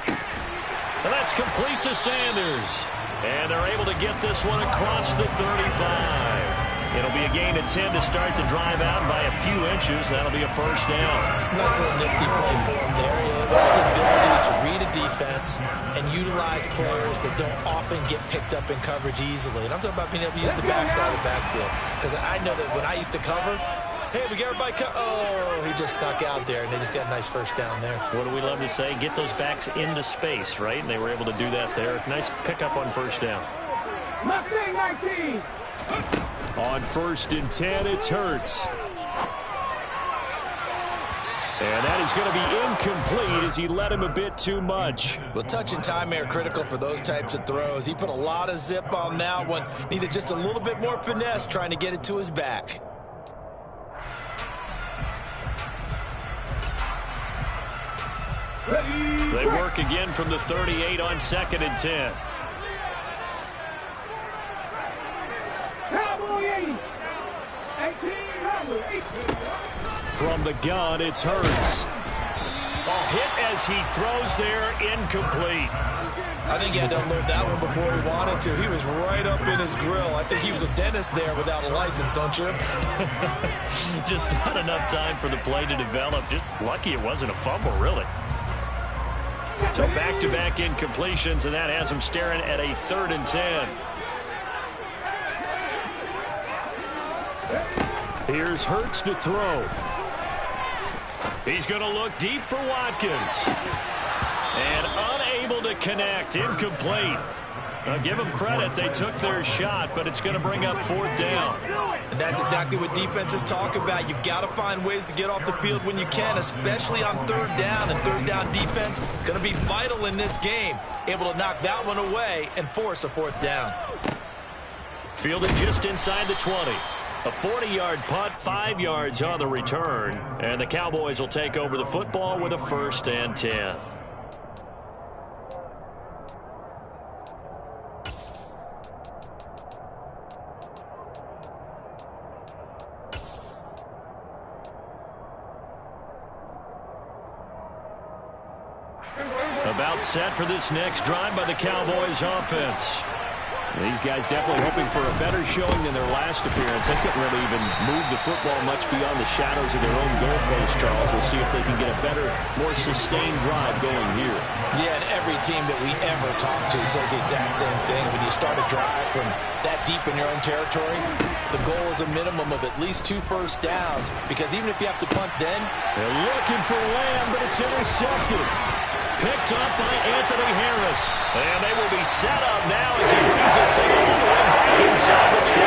And that's complete to Sanders. And they're able to get this one across the 35. It'll be a gain of 10 to start the drive out by a few inches. That'll be a first down. Nice little nifty play for him there. That's the ability to read a defense and utilize players that don't often get picked up in coverage easily. And I'm talking about being able to use the backside of the backfield. Because I know that when I used to cover, hey, we got everybody oh, he just snuck out there, and they just got a nice first down there. What do we love to say? Get those backs into space, right? And they were able to do that there. Nice pickup on first down. Mustang 19. On 1st and 10, it's Hurts. And that is going to be incomplete as he led him a bit too much. Well, touch and time are critical for those types of throws. He put a lot of zip on that one. Needed just a little bit more finesse trying to get it to his back. They work again from the 38 on 2nd and 10. From the gun, it's Hurts. A hit as he throws there, incomplete. I think he had to unload that one before he wanted to. He was right up in his grill. I think he was a dentist there without a license, don't you? Just not enough time for the play to develop. Just lucky it wasn't a fumble, really. So back-to-back incompletions, and that has him staring at a 3rd and 10. Here's Hurts to throw. He's going to look deep for Watkins. And unable to connect. Incomplete. Now give them credit. They took their shot, but it's going to bring up 4th down. And that's exactly what defenses talk about. You've got to find ways to get off the field when you can, especially on 3rd down. And 3rd down defense going to be vital in this game. Able to knock that one away and force a 4th down. Fielded just inside the 20. A 40-yard punt, 5 yards on the return. And the Cowboys will take over the football with a 1st and 10. About set for this next drive by the Cowboys offense. These guys definitely hoping for a better showing than their last appearance. They couldn't really even move the football much beyond the shadows of their own goalpost, Charles. We'll see if they can get a better, more sustained drive going here. Yeah, and every team that we ever talk to says the exact same thing. When you start a drive from that deep in your own territory, the goal is a minimum of at least 2 first downs, because even if you have to punt then, they're looking for Lamb, but it's intercepted. Picked up by Anthony Harris. And they will be set up now as he brings us all the way back inside the 20.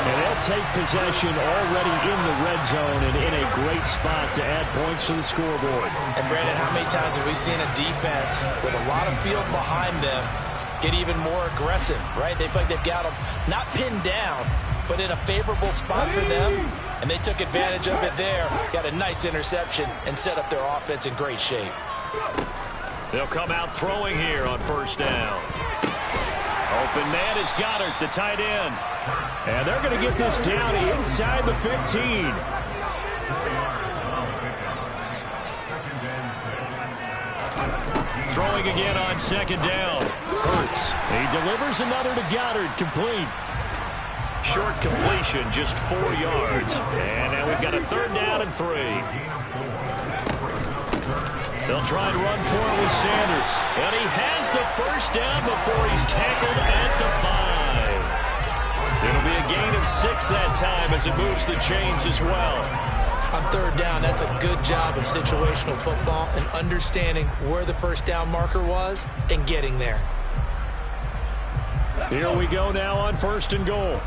And they'll take possession already in the red zone and in a great spot to add points to the scoreboard. And Brandon, how many times have we seen a defense with a lot of field behind them get even more aggressive, right? They feel like they've got them not pinned down, but in a favorable spot for them. And they took advantage of it there. Got a nice interception and set up their offense in great shape. They'll come out throwing here on 1st down. Open man is Goddard, the tight end. And they're going to get this down inside the 15. Throwing again on 2nd down. Hurts. He delivers another to Goddard, complete. Short completion, just 4 yards. And now we've got a 3rd down and 3. They'll try and run for it with Sanders. And he has the 1st down before he's tackled at the 5. It'll be a gain of 6 that time as it moves the chains as well. On 3rd down, that's a good job of situational football and understanding where the 1st down marker was and getting there. Here we go now on 1st and goal.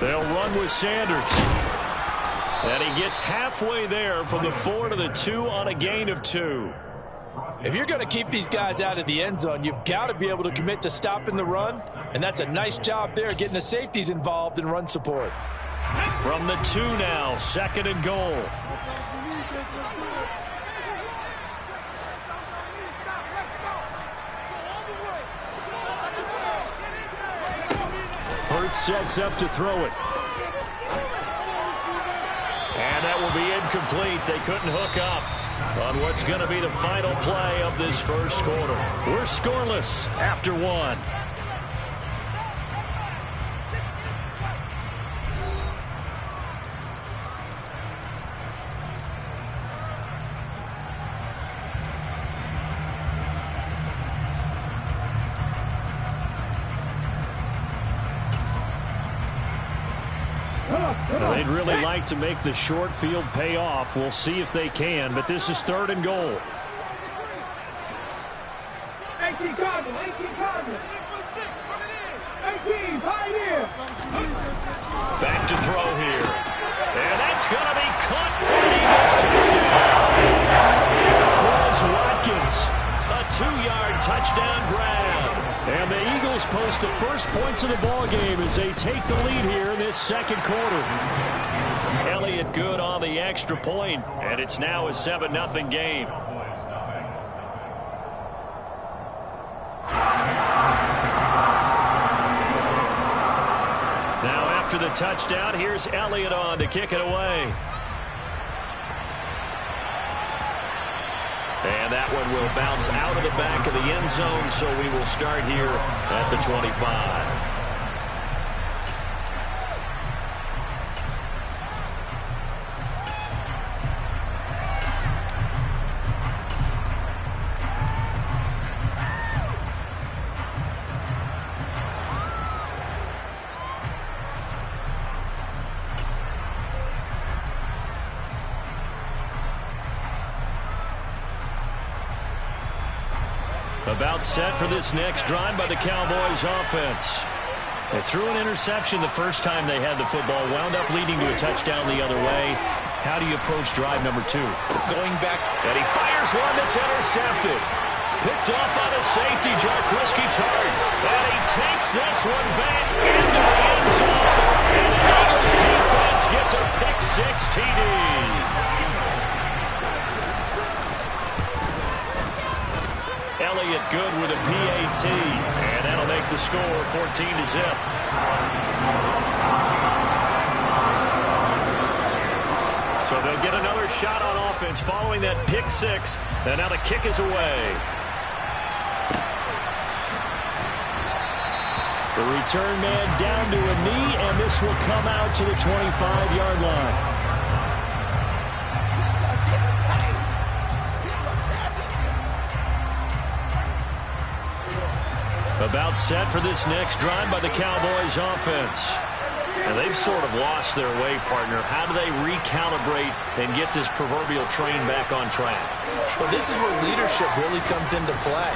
They'll run with Sanders. And he gets halfway there from the 4 to the 2 on a gain of 2. If you're going to keep these guys out of the end zone, you've got to be able to commit to stopping the run. And that's a nice job there, getting the safeties involved in run support. From the 2 now, 2nd and goal. sets up to throw it. And that will be incomplete. They couldn't hook up on what's going to be the final play of this first quarter. We're scoreless after one. They'd really like to make the short field pay off. We'll see if they can, but this is 3rd and goal. 18 Cardinals, 18 Cardinals. 18 Pioneer. Back to throw here. And that's going to be caught for the Eagles touchdown. Quez Watkins, a 2-yard touchdown grab. And the Eagles post the first points of the ball game as they take the lead here in this second quarter. Elliott good on the extra point, and it's now a 7-0 game. Now after the touchdown, here's Elliott on to kick it away. And that one will bounce out of the back of the end zone, so we will start here at the 25. About set for this next drive by the Cowboys offense. They threw an interception the first time they had the football, wound up leading to a touchdown the other way. How do you approach drive number 2? Going back, And he fires one that's intercepted. Picked off by the safety, Jarquiski Tartt. And he takes this one back into the end zone. And the Eagles defense gets a pick-6 TD. Elliott good with a PAT, and that'll make the score 14-0. So they'll get another shot on offense following that pick-6, and now the kick is away. The return man down to a knee, and this will come out to the 25-yard line. About set for this next drive by the Cowboys offense. And they've sort of lost their way, partner. How do they recalibrate and get this proverbial train back on track? Well, this is where leadership really comes into play.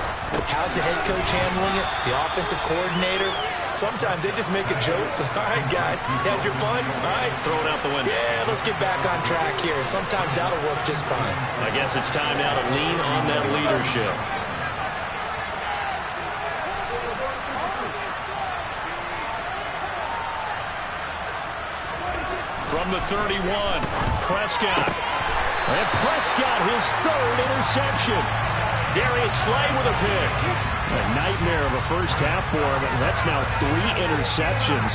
How's the head coach handling it? The offensive coordinator? Sometimes they just make a joke. All right, guys, you had your fun? All right. Throw it out the window. Yeah, let's get back on track here. And sometimes that'll work just fine. I guess it's time now to lean on that leadership. From the 31, Prescott. And Prescott, his 3rd interception. Darius Slay with a pick. A nightmare of a first half for him, and that's now 3 interceptions.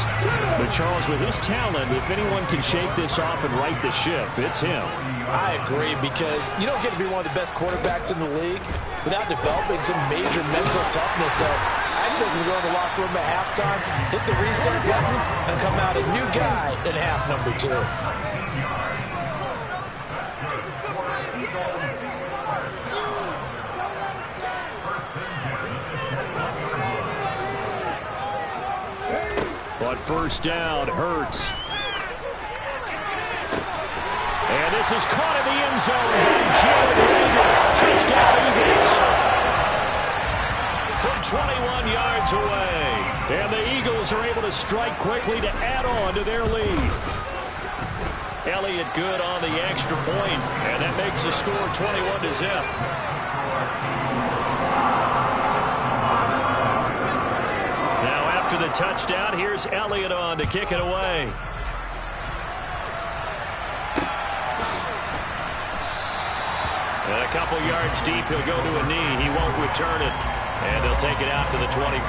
But Charles, with his talent, if anyone can shake this off and right the ship, it's him. I agree, because you don't get to be one of the best quarterbacks in the league without developing some major mental toughness. So I expect him to go in the locker room at halftime, hit the reset button, and come out a new guy in half number 2. But first down, Hurts. And this is caught in the end zone by Jalen Reagor. Touchdown Eagles. From 21 yards away. And the Eagles are able to strike quickly to add on to their lead. Elliott good on the extra point, and that makes the score 21-0. After the touchdown, here's Elliott on to kick it away. And a couple yards deep, he'll go to a knee. He won't return it, and they'll take it out to the 25.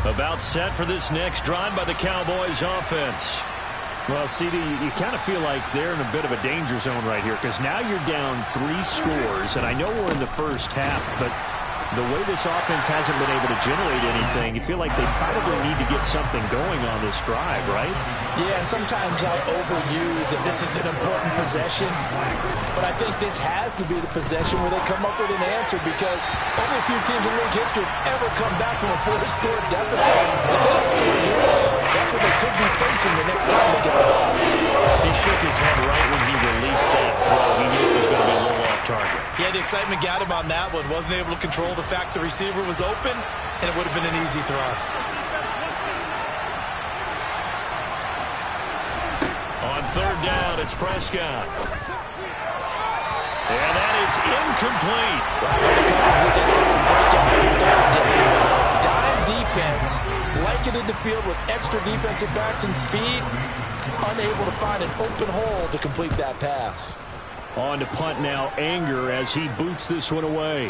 About set for this next drive by the Cowboys offense. Well, CD, you kind of feel like they're in a bit of a danger zone right here because now you're down 3 scores, and I know we're in the first half, but the way this offense hasn't been able to generate anything, you feel like they probably need to get something going on this drive, right? Yeah, and sometimes I overuse that this is an important possession, but I think this has to be the possession where they come up with an answer because only a few teams in league history have ever come back from a 4-score deficit. If they don't score here, that's what they could be facing the next time they get the ball. He shook his head right when he released that throw. He knew it was going to be a little off target. Yeah, the excitement got him on that one. Wasn't able to control the fact the receiver was open, and it would have been an easy throw. On third down, it's Prescott. And that is incomplete. Dime defense, blanketed the field with extra defensive backs and speed, unable to find an open hole to complete that pass. On to punt now, Anger as he boots this one away.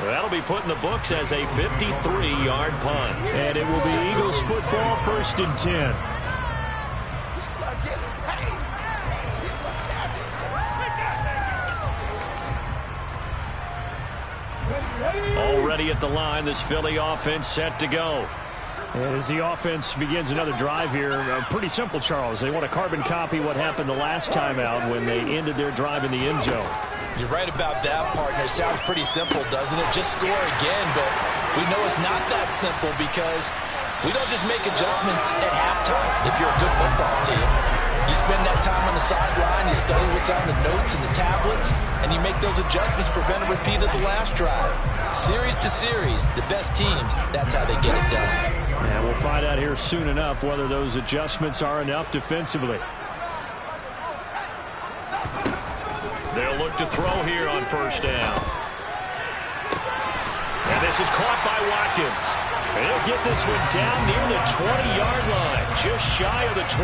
That'll be put in the books as a 53-yard punt. And it will be Eagles football, 1st and 10. Already at the line, this Philly offense set to go. And as the offense begins another drive here, pretty simple, Charles. They want to carbon copy what happened the last time out when they ended their drive in the end zone. You're right about that, partner. Sounds pretty simple, doesn't it? Just score again, but we know it's not that simple because we don't just make adjustments at halftime if you're a good football team. You spend that time on the sideline, you study what's on the notes and the tablets, and you make those adjustments to prevent a repeat of the last drive. Series to series, the best teams, that's how they get it done. And we'll find out here soon enough whether those adjustments are enough defensively. They'll look to throw here on 1st down. And this is caught by Watkins. And he'll get this one down near the 20-yard line, just shy of the 20.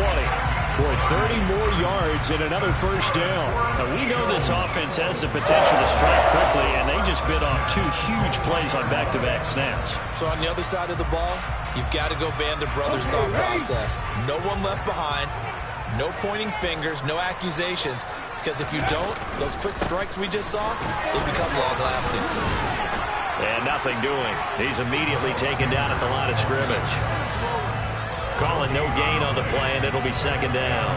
Boy, 30 more yards and another 1st down. Now, we know this offense has the potential to strike quickly, and they just bit off 2 huge plays on back-to-back snaps. So on the other side of the ball, you've got to go Band of Brothers thought process. No one left behind, no pointing fingers, no accusations, because if you don't, those quick strikes we just saw, they become long-lasting. And nothing doing. He's immediately taken down at the line of scrimmage. Calling no gain on the play, and it'll be 2nd down.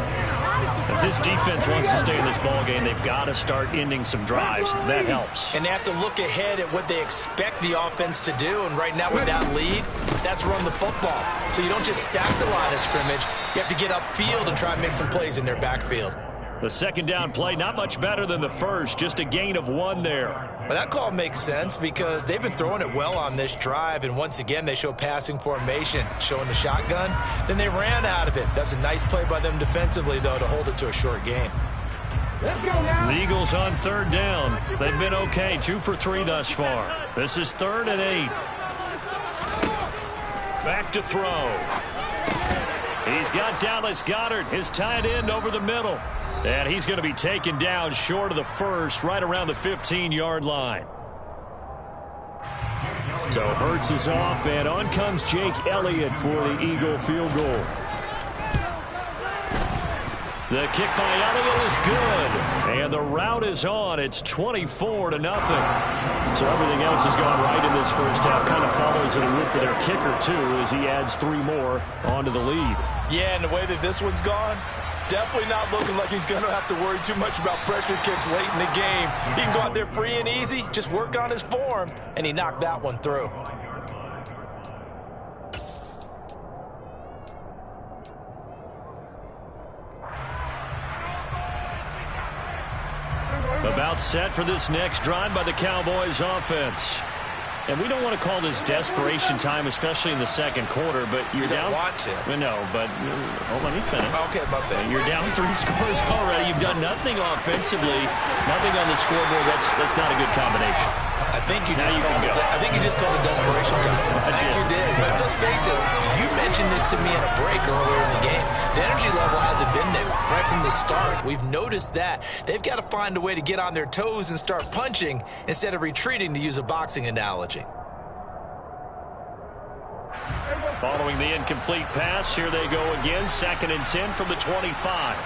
If this defense wants to stay in this ballgame, they've got to start ending some drives. That helps. And they have to look ahead at what they expect the offense to do. And right now with that lead, that's run the football. So you don't just stack the line of scrimmage. You have to get upfield and try and make some plays in their backfield. The 2nd down play, not much better than the first. Just a gain of 1 there. But that call makes sense because they've been throwing it well on this drive. And once again, they show passing formation, showing the shotgun. Then they ran out of it. That's a nice play by them defensively, though, to hold it to a short gain. The Eagles on 3rd down. They've been okay, 2 for 3 thus far. This is 3rd and 8. Back to throw. He's got Dallas Goedert, his tight end, over the middle. And he's going to be taken down short of the first, right around the 15-yard line. So Hurts is off, and on comes Jake Elliott for the Eagle field goal. The kick by Elliott is good. And the route is on. It's 24-0. So everything else has gone right in this first half. Kind of follows it with their kicker, too, as he adds 3 more onto the lead. Yeah, and the way that this one's gone, definitely not looking like he's going to have to worry too much about pressure kicks late in the game. He can go out there free and easy, just work on his form, and he knocked that one through. About set for this next drive by the Cowboys offense. And we don't want to call this desperation time, especially in the 2nd quarter, but you're down. You don't want to. No, but let me finish. Okay, my bad. You're down 3 scores already. You've done nothing offensively, nothing on the scoreboard. That's not a good combination. I think you just called a desperation time. I think you did. But let's face it, you mentioned this to me in a break earlier in the game. The energy level hasn't been there right from the start. We've noticed that. They've got to find a way to get on their toes and start punching instead of retreating, to use a boxing analogy. Following the incomplete pass, here they go again. 2nd and 10 from the 25.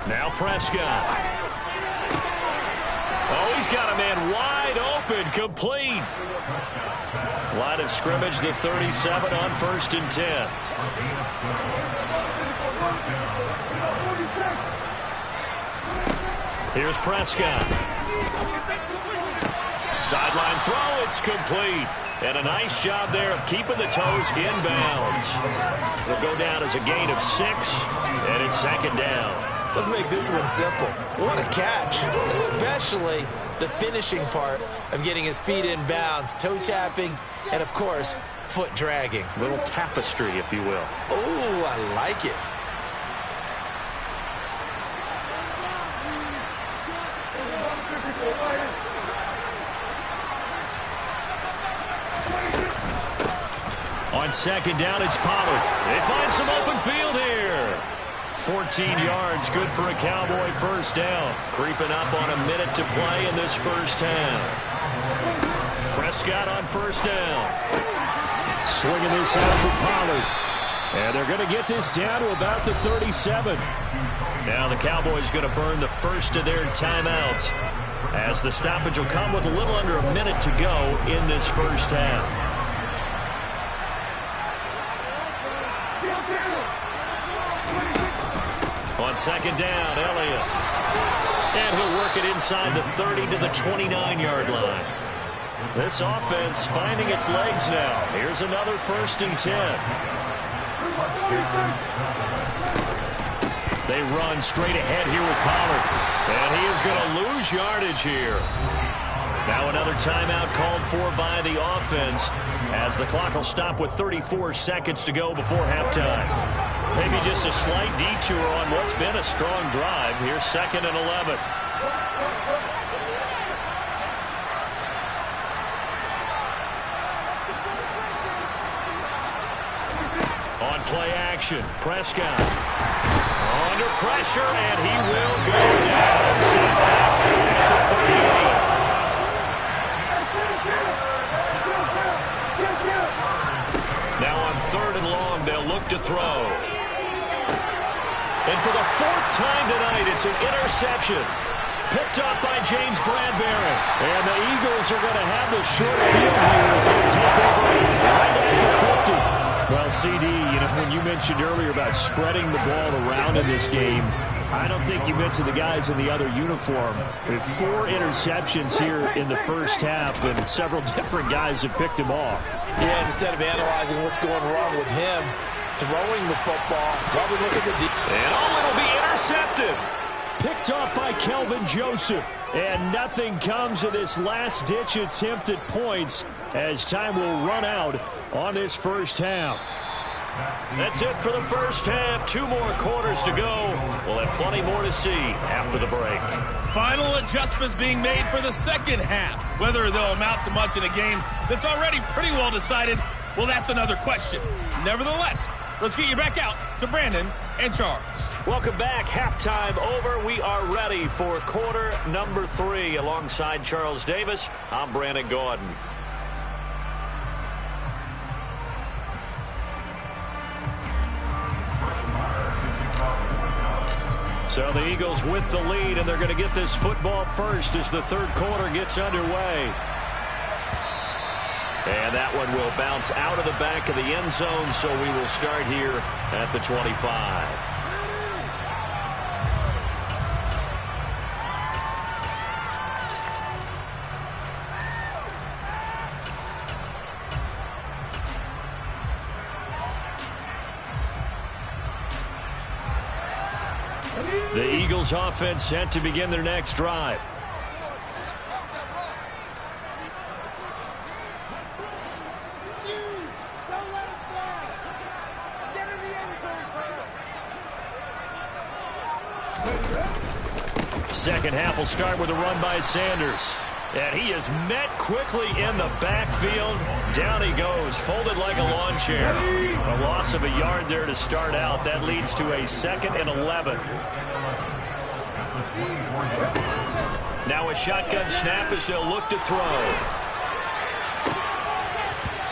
Now Prescott. Oh, he's got a man wide open, complete. Line of scrimmage, the 37 on 1st and 10. Here's Prescott. Sideline throw, it's complete. And a nice job there of keeping the toes inbounds. It'll go down as a gain of 6, and it's 2nd down. Let's make this one simple. What a catch, especially the finishing part of getting his feet in bounds, toe tapping, and, of course, foot dragging. Little tapestry, if you will. Oh, I like it. On 2nd down, it's Pollard. They find some open field here. 14 yards, good for a Cowboy 1st down. Creeping up on a minute to play in this 1st half. Prescott on 1st down. Swinging this out for Pollard. And they're going to get this down to about the 37. Now the Cowboys going to burn the first of their timeouts, as the stoppage will come with a little under a minute to go in this 1st half. On 2nd down, Elliott. And he'll work it inside the 30 to the 29-yard line. This offense finding its legs now. Here's another 1st and 10. They run straight ahead here with Pollard. And he is going to lose yardage here. Now another timeout called for by the offense, as the clock will stop with 34 seconds to go before halftime. Maybe just a slight detour on what's been a strong drive. Here's 2nd and 11. On play action, Prescott. Under pressure, and he will go down. Set back at the 38. Now on 3rd and long, they'll look to throw. And for the 4th time tonight, it's an interception. Picked up by James Bradbury. And the Eagles are going to have the short field here as they take over right at the 50. Well, CD, when you mentioned earlier about spreading the ball around in this game, I don't think you mentioned the guys in the other uniform. With 4 interceptions here in the 1st half, and several different guys have picked them off. Yeah, instead of analyzing what's going wrong with him throwing the football, well, we look at the and it'll be intercepted. Picked off by Kelvin Joseph. And nothing comes of this last-ditch attempt at points as time will run out on this 1st half. That's it for the 1st half. 2 more quarters to go. We'll have plenty more to see after the break. Final adjustments being made for the 2nd half. Whether they'll amount to much in a game that's already pretty well decided, well, that's another question. Nevertheless, let's get you back out to Brandon and Charles. Welcome back. Halftime over. We are ready for quarter number 3. Alongside Charles Davis, I'm Brandon Gaudin. So the Eagles with the lead, and they're going to get this football first as the 3rd quarter gets underway. And that one will bounce out of the back of the end zone, so we will start here at the 25. The Eagles offense set to begin their next drive. Second half will start with a run by Sanders. And he is met quickly in the backfield. Down he goes, folded like a lawn chair. A loss of a yard there to start out. That leads to a 2nd and 11. Now a shotgun snap as they'll look to throw.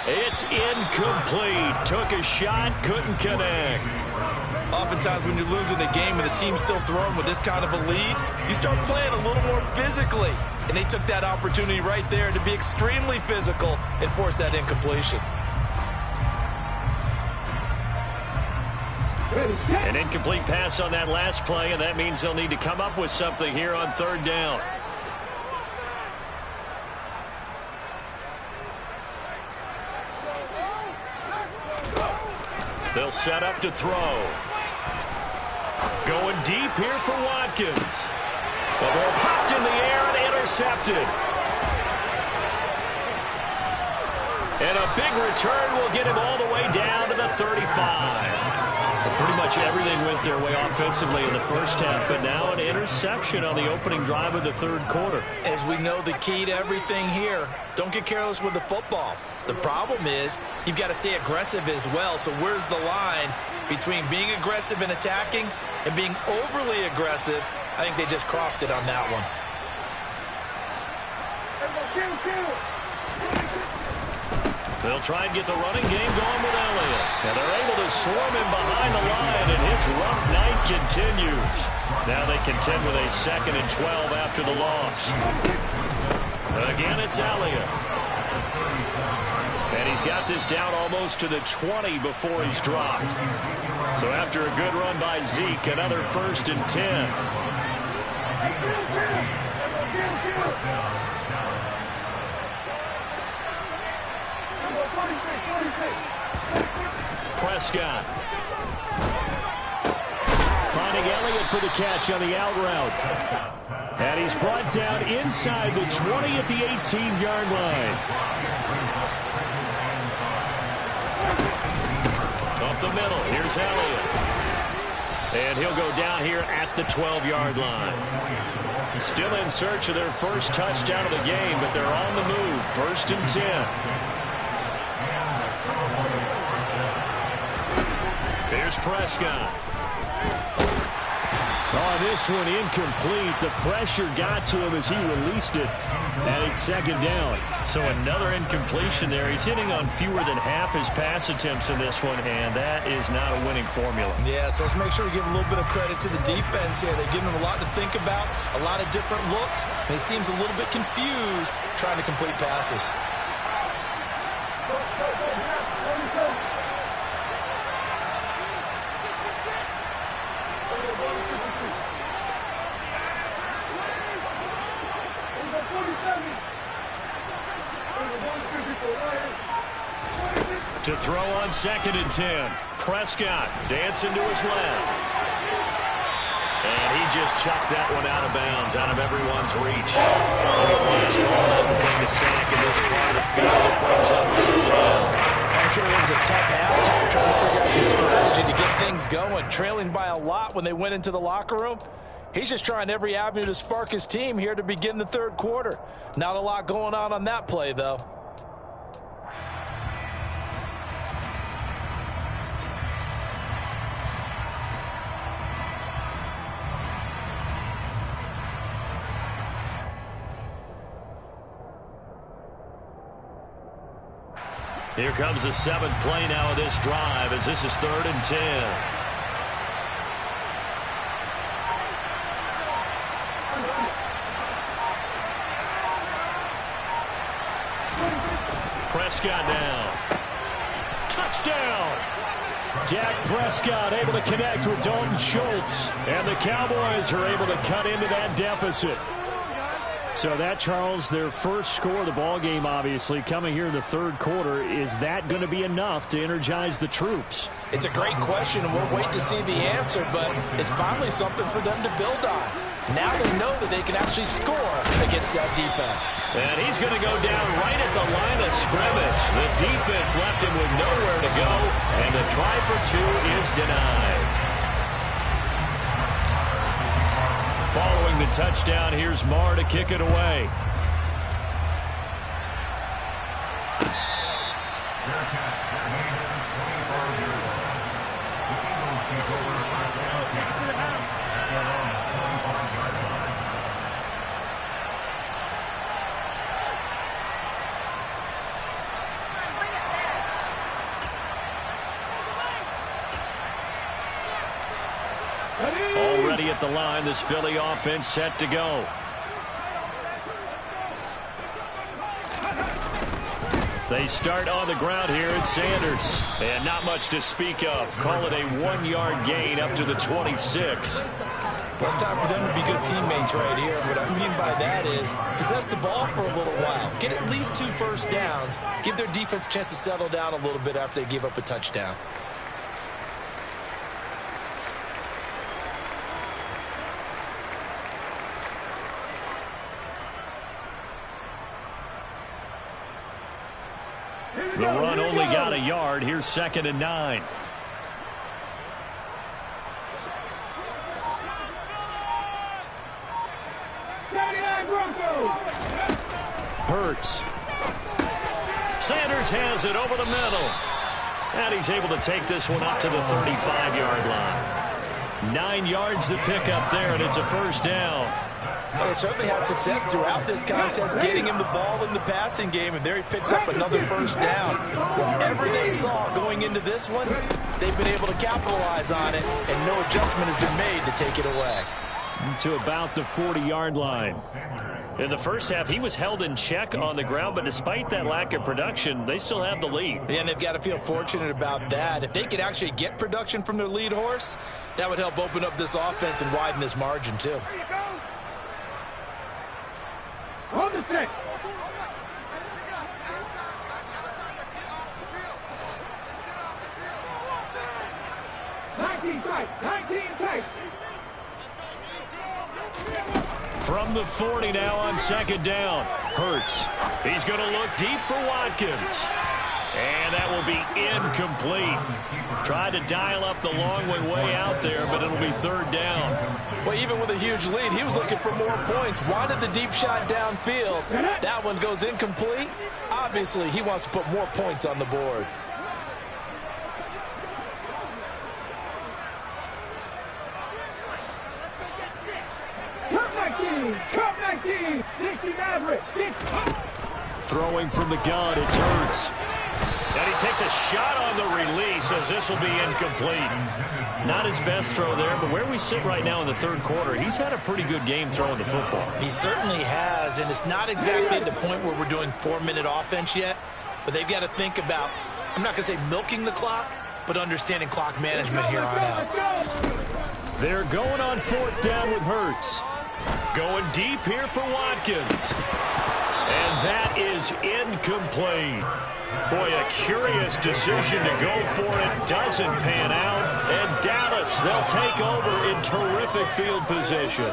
It's incomplete. Took a shot, couldn't connect. Oftentimes when you're losing a game and the team's still throwing with this kind of a lead, you start playing a little more physically. And they took that opportunity right there to be extremely physical and force that incompletion. An incomplete pass on that last play, and that means they'll need to come up with something here on 3rd down. They'll set up to throw. Going deep here for Watkins. The ball popped in the air and intercepted. And a big return will get him all the way down to the 35. So pretty much everything went their way offensively in the first half, but now an interception on the opening drive of the 3rd quarter. As we know, the key to everything here, don't get careless with the football. The problem is you've got to stay aggressive as well. So where's the line between being aggressive and attacking and being overly aggressive? I think they just crossed it on that one. They'll try and get the running game going with Elliott. And they're able to swarm him behind the line, and his rough night continues. Now they contend with a 2nd and 12 after the loss. Again, it's Elliott. And he's got this down almost to the 20 before he's dropped. So after a good run by Zeke, another 1st and 10. Prescott. Finding Elliott for the catch on the out route. And he's brought down inside the 20 at the 18-yard line. Up the middle, here's Elliott. And he'll go down here at the 12-yard line. Still in search of their first touchdown of the game, but they're on the move. 1st and 10. Here's Prescott. Oh, this one incomplete. The pressure got to him as he released it. And it's 2nd down. So another incompletion there. He's hitting on fewer than half his pass attempts in this one, and that is not a winning formula. Yeah, so let's make sure we give a little bit of credit to the defense here. They've given him a lot to think about, a lot of different looks, and he seems a little bit confused trying to complete passes. To throw on 2nd and 10. Prescott dancing to his left. And he just chucked that one out of bounds, out of everyone's reach. He's called out to take a sack in this part of the field. It brings up 3rd down. I'm sure it was a tough halftime trying to figure out some strategy to get things going. Trailing by a lot when they went into the locker room. He's just trying every avenue to spark his team here to begin the 3rd quarter. Not a lot going on that play, though. Here comes the 7th play now of this drive as this is 3rd and 10. Prescott down. Touchdown! Dak Prescott able to connect with Dalton Schultz. And the Cowboys are able to cut into that deficit. So that, Charles, their first score of the ball game, obviously, coming here in the 3rd quarter. Is that going to be enough to energize the troops? It's a great question, and we'll wait to see the answer, but it's finally something for them to build on. Now they know that they can actually score against that defense. And he's going to go down right at the line of scrimmage. The defense left him with nowhere to go, and the try for 2 is denied. Following the touchdown, here's Marr to kick it away. Already at the line, this Philly offense set to go. They start on the ground here at Sanders. And not much to speak of. Call it a 1-yard gain up to the 26. Well, it's time for them to be good teammates right here. What I mean by that is possess the ball for a little while. Get at least 2 first downs. Give their defense a chance to settle down a little bit after they give up a touchdown. The run only got a yard. Here's 2nd and 9. Hurts. Sanders has it over the middle. And he's able to take this one up to the 35-yard line. 9 yards to pick up there, and it's a first down. Well, they certainly had success throughout this contest, getting him the ball in the passing game, and there he picks up another first down. Whatever they saw going into this one, they've been able to capitalize on it, and no adjustment has been made to take it away. To about the 40-yard line. In the first half, he was held in check on the ground, but despite that lack of production, they still have the lead. And they've got to feel fortunate about that. If they could actually get production from their lead horse, that would help open up this offense and widen this margin, too. On the set. From the 40 now on 2nd down. Hurts. He's going to look deep for Watkins. And that will be incomplete. Tried to dial up the long way out there, but it'll be 3rd down. Well, even with a huge lead, he was looking for more points. Wanted the deep shot downfield. That one goes incomplete. Obviously, he wants to put more points on the board. Throwing from the gun, it's Hurts. And he takes a shot on the release as this will be incomplete. Not his best throw there, but where we sit right now in the 3rd quarter, he's had a pretty good game throwing the football. He certainly has, and it's not exactly at the point where we're doing 4-minute offense yet, but they've got to think about, I'm not going to say milking the clock, but understanding clock management here on out. They're going on 4th down with Hurts. Going deep here for Watkins. And that is incomplete. Boy, a curious decision to go for it. Doesn't pan out. And Dallas, they'll take over in terrific field position.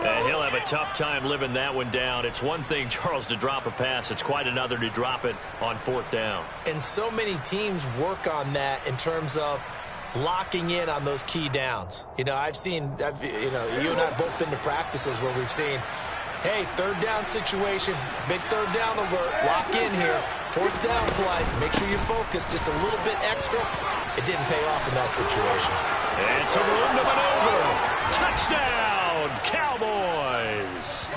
And he'll have a tough time living that one down. It's one thing, Charles, to drop a pass. It's quite another to drop it on 4th down. And so many teams work on that in terms of locking in on those key downs. You know, you and I have both been to practices where we've seen, hey, 3rd down situation, big 3rd down alert, lock in here, 4th down play, make sure you focus just a little bit extra. It didn't pay off in that situation. And some room to maneuver. Touchdown, Cowboys.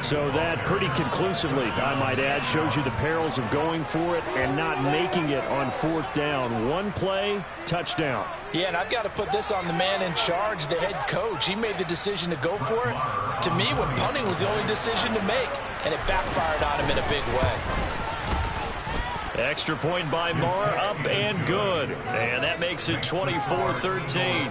So that pretty conclusively, I might add, shows you the perils of going for it and not making it on 4th down. One play, touchdown. Yeah, and I've got to put this on the man in charge, the head coach. He made the decision to go for it. To me, when punting was the only decision to make, and it backfired on him in a big way. Extra point by Marr, up and good. And that makes it 24-13.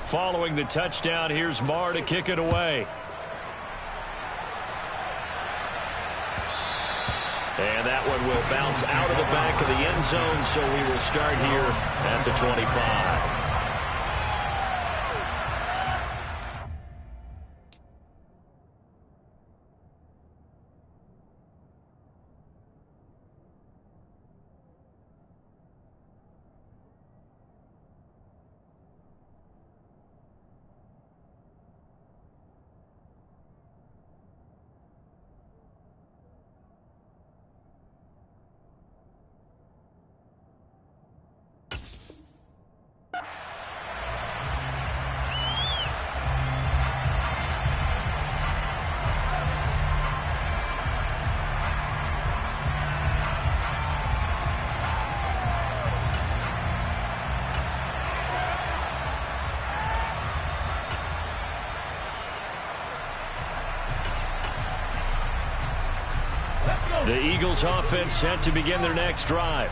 Following the touchdown, here's Marr to kick it away. And that one will bounce out of the back of the end zone, so we will start here at the 25. The Eagles offense set to begin their next drive.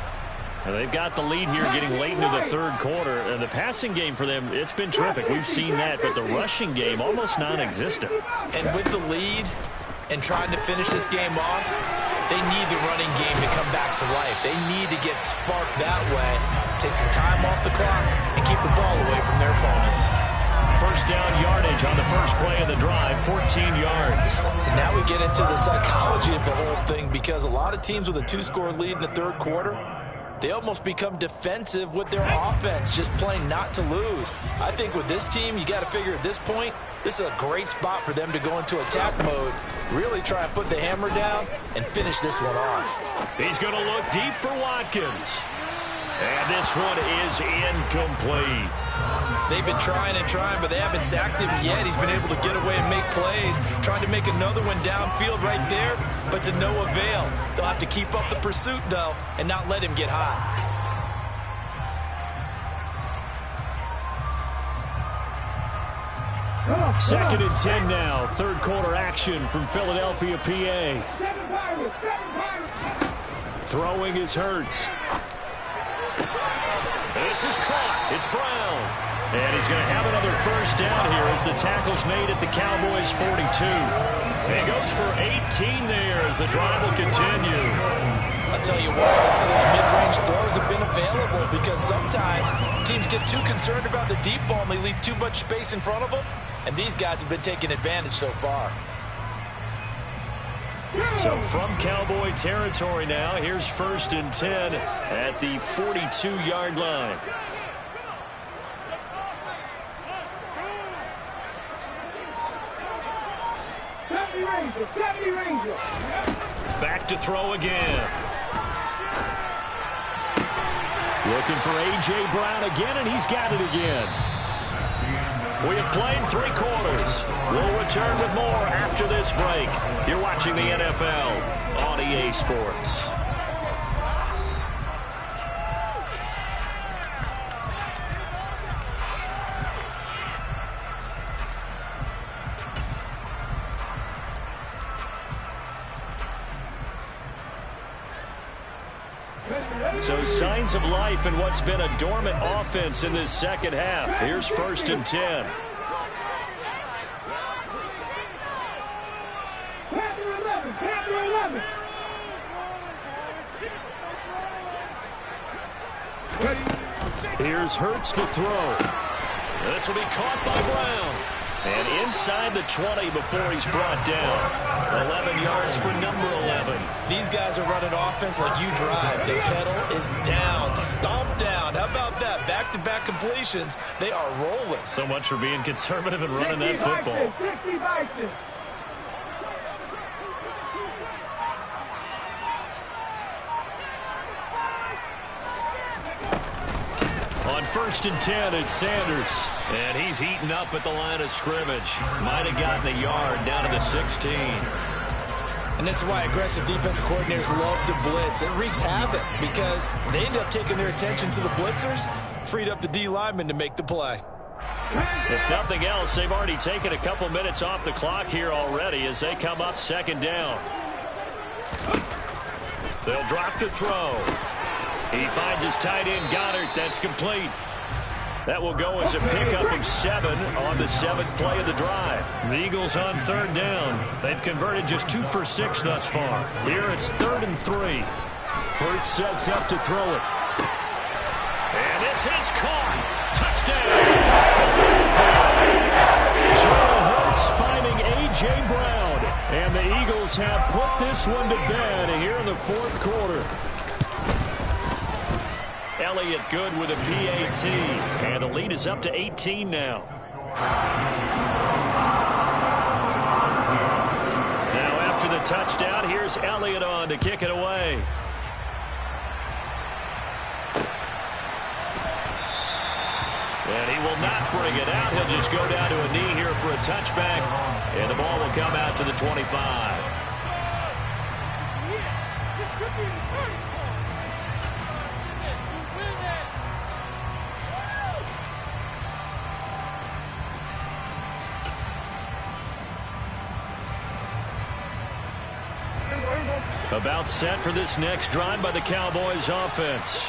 And they've got the lead here getting late into the third quarter. And the passing game for them, it's been terrific. We've seen that, but the rushing game almost non-existent. And with the lead and trying to finish this game off, they need the running game to come back to life. They need to get sparked that way, take some time off the clock, and keep the ball away from their opponents. First down yardage on the first play of the drive, 14 yards. Now we get into the psychology of the whole thing, because a lot of teams with a 2-score lead in the third quarter, they almost become defensive with their offense, just playing not to lose. I think with this team, you got to figure at this point, this is a great spot for them to go into attack mode, really try and put the hammer down and finish this one off. He's going to look deep for Watkins. And this one is incomplete. They've been trying and trying, but they haven't sacked him yet. He's been able to get away and make plays. Trying to make another one downfield right there, but to no avail. They'll have to keep up the pursuit, though, and not let him get hot. Second and 10 now. Third quarter action from Philadelphia, PA. Throwing is Hurts. This is caught. It's Brown. And he's going to have another first down here as the tackle's made at the Cowboys' 42. And he goes for 18 there as the drive will continue. I'll tell you what, a lot of those mid-range throws have been available because sometimes teams get too concerned about the deep ball and they leave too much space in front of them. And these guys have been taking advantage so far. So from Cowboy territory now, here's first and 10 at the 42-yard line. Back to throw again. Looking for A.J. Brown again, and he's got it again. We have played 3 quarters. We'll return with more after this break. You're watching the NFL on EA Sports. So signs of life in what's been a dormant offense in this second half. Here's first and 10. Here's Hurts to throw. This will be caught by Brown. And inside the 20 before he's brought down. 11 yards for number 11. These guys are running offense like you drive. The pedal is down, stomped down. How about that? Back-to-back completions. They are rolling. So much for being conservative and running that football. On first and 10, it's Sanders. And he's heating up at the line of scrimmage. Might have gotten a yard down to the 16. And this is why aggressive defensive coordinators love to blitz. It wreaks havoc because they end up taking their attention to the blitzers, freed up the D lineman to make the play. If nothing else, they've already taken a couple minutes off the clock here already as they come up second down. They'll drop to throw. He finds his tight end, Goddard. That's complete. That will go as a pickup of 7 on the 7th play of the drive. The Eagles on third down. They've converted just 2 for 6 thus far. Here it's 3rd and 3. Hurts sets up to throw it. And this is caught. Touchdown. Jalen Hurts finding A.J. Brown. And the Eagles have put this one to bed here in the 4th quarter. Elliott good with a PAT. And the lead is up to 18 now. Now after the touchdown, here's Elliott on to kick it away. And he will not bring it out. He'll just go down to a knee here for a touchback. And the ball will come out to the 25. About set for this next drive by the Cowboys offense.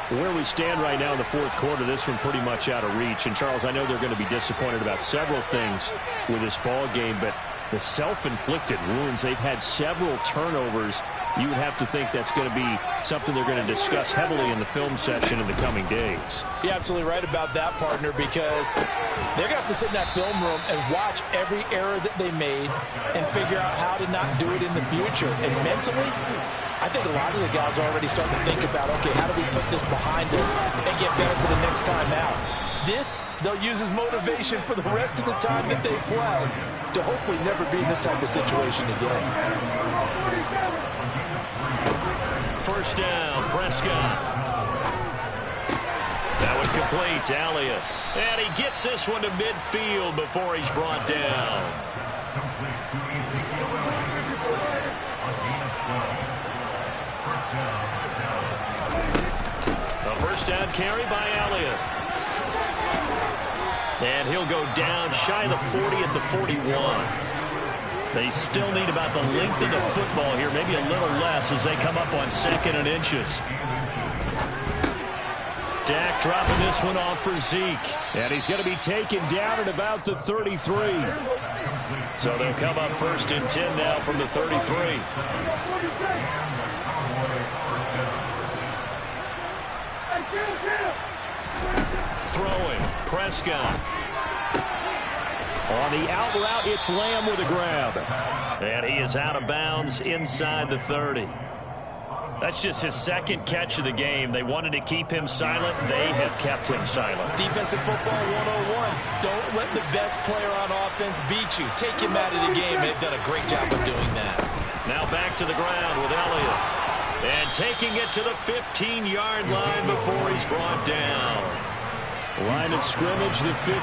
Where we stand right now in the fourth quarter, this one pretty much out of reach. And, Charles, I know they're going to be disappointed about several things with this ball game, but the self-inflicted wounds, they've had several turnovers. You would have to think that's going to be something they're going to discuss heavily in the film session in the coming days. You're absolutely right about that, partner, because they're going to have to sit in that film room and watch every error that they made and figure out how to not do it in the future. And mentally, I think a lot of the guys are already starting to think about, okay, how do we put this behind us and get better for the next time out? This, they'll use as motivation for the rest of the time that they play to hopefully never be in this type of situation again. First down, Prescott. That was complete to Elliott. And he gets this one to midfield before he's brought down. A first down carry by Elliott. And he'll go down shy of the 40 at the 41. They still need about the length of the football here, maybe a little less as they come up on 2nd and inches. Dak dropping this one off for Zeke. And he's going to be taken down at about the 33. So they'll come up 1st and 10 now from the 33. Throwing, Prescott. On the out route, it's Lamb with a grab. And he is out of bounds inside the 30. That's just his 2nd catch of the game. They wanted to keep him silent. They have kept him silent. Defensive football 101. Don't let the best player on offense beat you. Take him out of the game. They've done a great job of doing that. Now back to the ground with Elliott. And taking it to the 15-yard line before he's brought down. Line of scrimmage, the 15.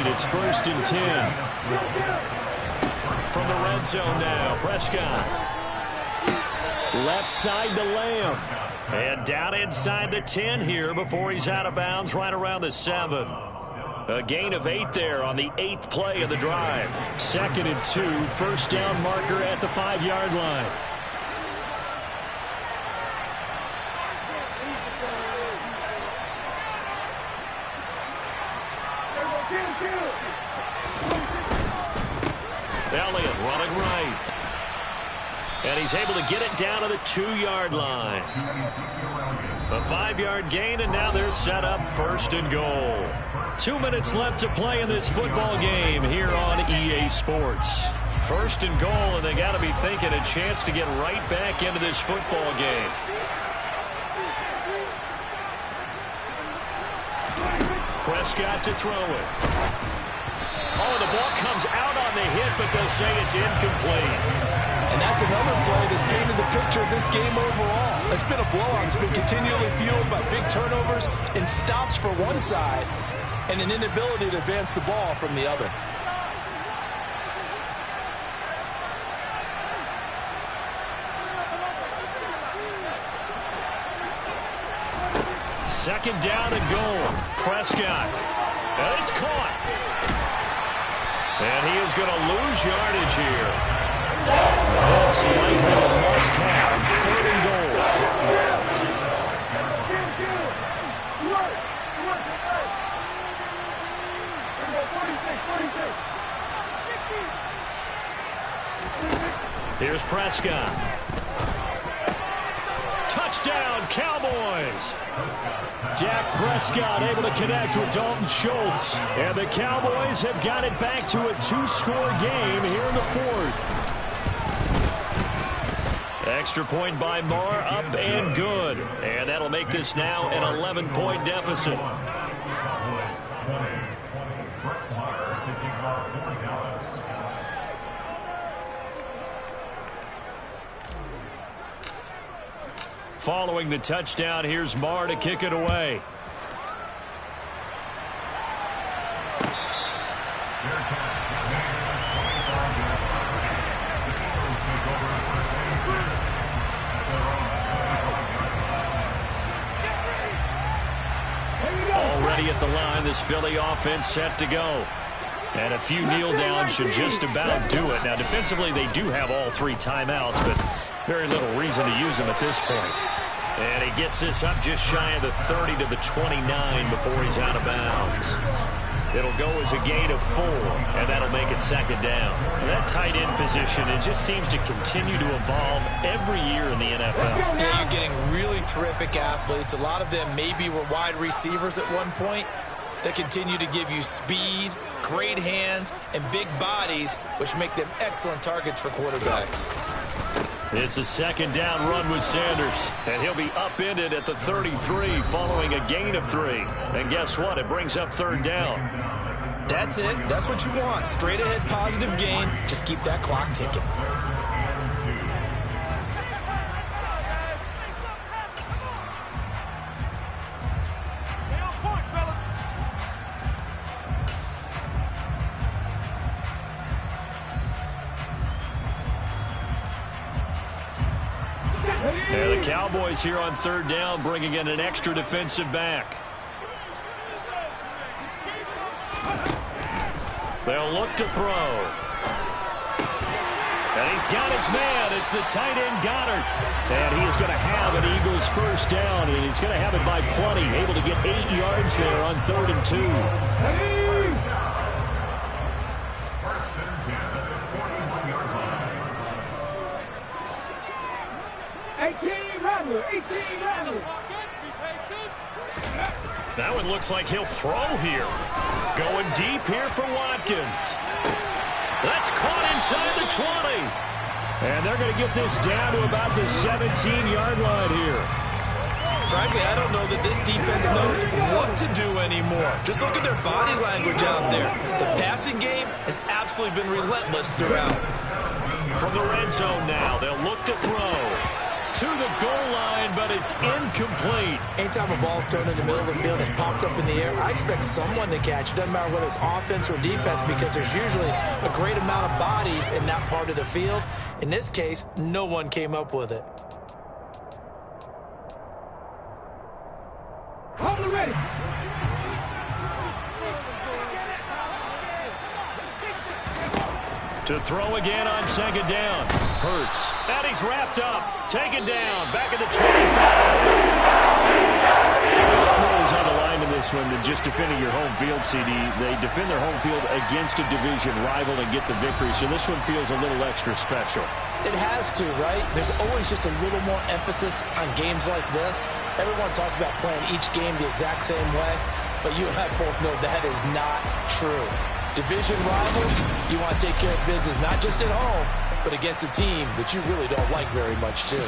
It's 1st and 10. From the red zone now, Prescott. Left side to Lamb. And down inside the 10 here before he's out of bounds right around the 7. A gain of 8 there on the 8th play of the drive. 2nd and 2. First down marker at the 5-yard line. Elliott running right. And he's able to get it down to the 2-yard line. A 5-yard gain, and now they're set up 1st and goal. 2 minutes left to play in this football game here on EA Sports. 1st and goal, and they got to be thinking a chance to get right back into this football game. Prescott to throw it. Oh, the ball comes out on the hit, but they'll say it's incomplete. And that's another play that's painted the picture of this game overall. It's been a blowout. It's been continually fueled by big turnovers and stops for one side and an inability to advance the ball from the other. Second down and goal. Prescott. And it's caught. And he is going to lose yardage here. This likely a must-have. 3rd and goal. Here's Prescott. Touchdown, Cowboys. Dak Prescott able to connect with Dalton Schultz. And the Cowboys have got it back to a 2-score game here in the 4th. Extra point by Marr, up and good. And that'll make this now an 11-point deficit. Following the touchdown, here's Marr to kick it away. Already at the line, this Philly offense set to go. And a few kneel downs should just about do it. Now, defensively, they do have all 3 timeouts, but Very little reason to use him at this point. And he gets this up just shy of the 30 to the 29 before he's out of bounds. It'll go as a gain of 4, and that'll make it second down. That tight end position, it just seems to continue to evolve every year in the NFL. Yeah, you're getting really terrific athletes. A lot of them maybe were wide receivers at one point that continue to give you speed, great hands, and big bodies, which make them excellent targets for quarterbacks. It's a second down run with Sanders, and he'll be upended at the 33 following a gain of 3. And guess what? It brings up third down. That's it. That's what you want. Straight ahead positive gain. Just keep that clock ticking. And the Cowboys here on third down, bringing in an extra defensive back. They'll look to throw. And he's got his man. It's the tight end Goddard. And he is going to have an Eagles first down, and he's going to have it by plenty. Able to get 8 yards there on 3rd and 2. 18 Rattler. That one looks like he'll throw here. Going deep here for Watkins. That's caught inside the 20. And they're going to get this down to about the 17-yard line here. Frankly, I don't know that this defense knows what to do anymore. Just look at their body language out there. The passing game has absolutely been relentless throughout. From the red zone now, they'll look to throw. To the goal line, but it's incomplete. Anytime a ball's thrown in the middle of the field, it's popped up in the air, I expect someone to catch. It doesn't matter whether it's offense or defense, because there's usually a great amount of bodies in that part of the field. In this case, no one came up with it. Hold it ready. To throw again on second down. Hurts. And he's wrapped up. Taken down. Back at the 25. More on the line in this one than just defending your home field, CD. They defend their home field against a division rival and get the victory. So this one feels a little extra special. It has to, right? There's always just a little more emphasis on games like this. Everyone talks about playing each game the exact same way, but you and I both know that is not true. Division rivals, you want to take care of business not just at home, but against a team that you really don't like very much too.